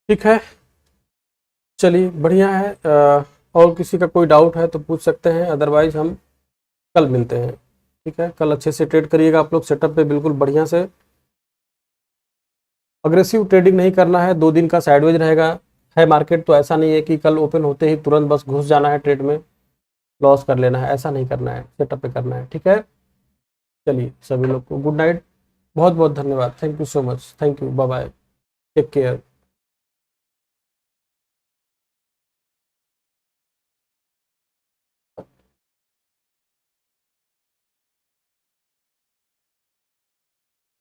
ठीक है, चलिए बढ़िया है। और किसी का कोई डाउट है तो पूछ सकते हैं, अदरवाइज हम कल मिलते हैं, ठीक है। कल अच्छे से ट्रेड करिएगा आप लोग, सेटअप पे बिल्कुल बढ़िया से। अग्रेसिव ट्रेडिंग नहीं करना है, 2 दिन का साइडवेज रहेगा है मार्केट। तो ऐसा नहीं है कि कल ओपन होते ही तुरंत बस घुस जाना है ट्रेड में, लॉस कर लेना है, ऐसा नहीं करना है, सेटअप पे करना है, ठीक है। चलिए सभी लोग को गुड नाइट, बहुत बहुत धन्यवाद, thank you so much, thank you, bye bye, take care.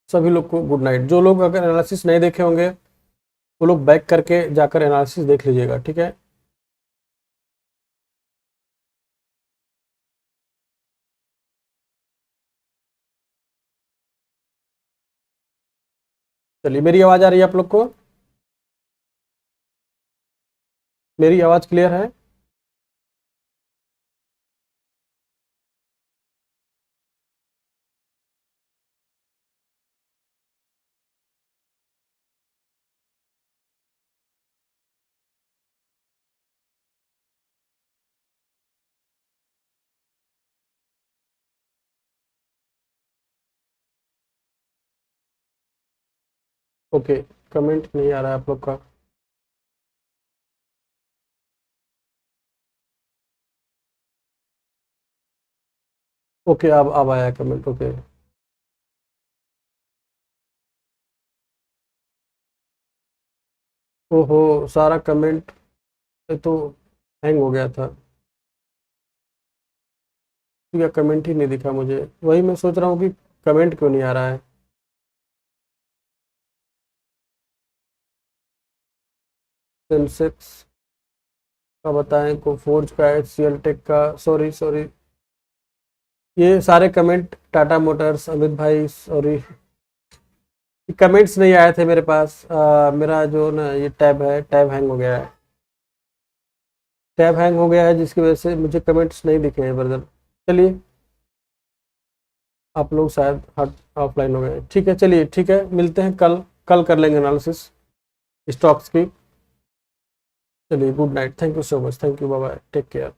सभी लोग को गुड नाइट। जो लोग अगर एनालिसिस नहीं देखे होंगे वो लोग बैक करके जाकर एनालिसिस देख लीजिएगा, ठीक है। चलिए, मेरी आवाज़ आ रही है आप लोग को? मेरी आवाज़ क्लियर है? ओके, कमेंट नहीं आ रहा है आप लोग का। ओके, अब आया कमेंट, ओके। ओहो, सारा कमेंट तो हैंग हो गया था, या कमेंट ही नहीं दिखा मुझे, वही मैं सोच रहा हूँ कि कमेंट क्यों नहीं आ रहा है। सेंसेक्स का बताएं, कोफोर्ज का, एचसीएल टेक का, सॉरी सॉरी, ये सारे कमेंट टाटा मोटर्स, अमित भाई सॉरी, कमेंट्स नहीं आए थे मेरे पास। मेरा जो ना ये टैब है, टैब हैंग हो गया है, टैब हैंग हो गया है, जिसकी वजह से मुझे कमेंट्स नहीं दिखे हैं ब्रदर। चलिए, आप लोग शायद हट ऑफलाइन हो गए, ठीक है। चलिए ठीक है, मिलते हैं कल, कल कर लेंगे एनालिसिस स्टॉक्स की। चलिए good night, thank you so much, thank you, bye bye, take care.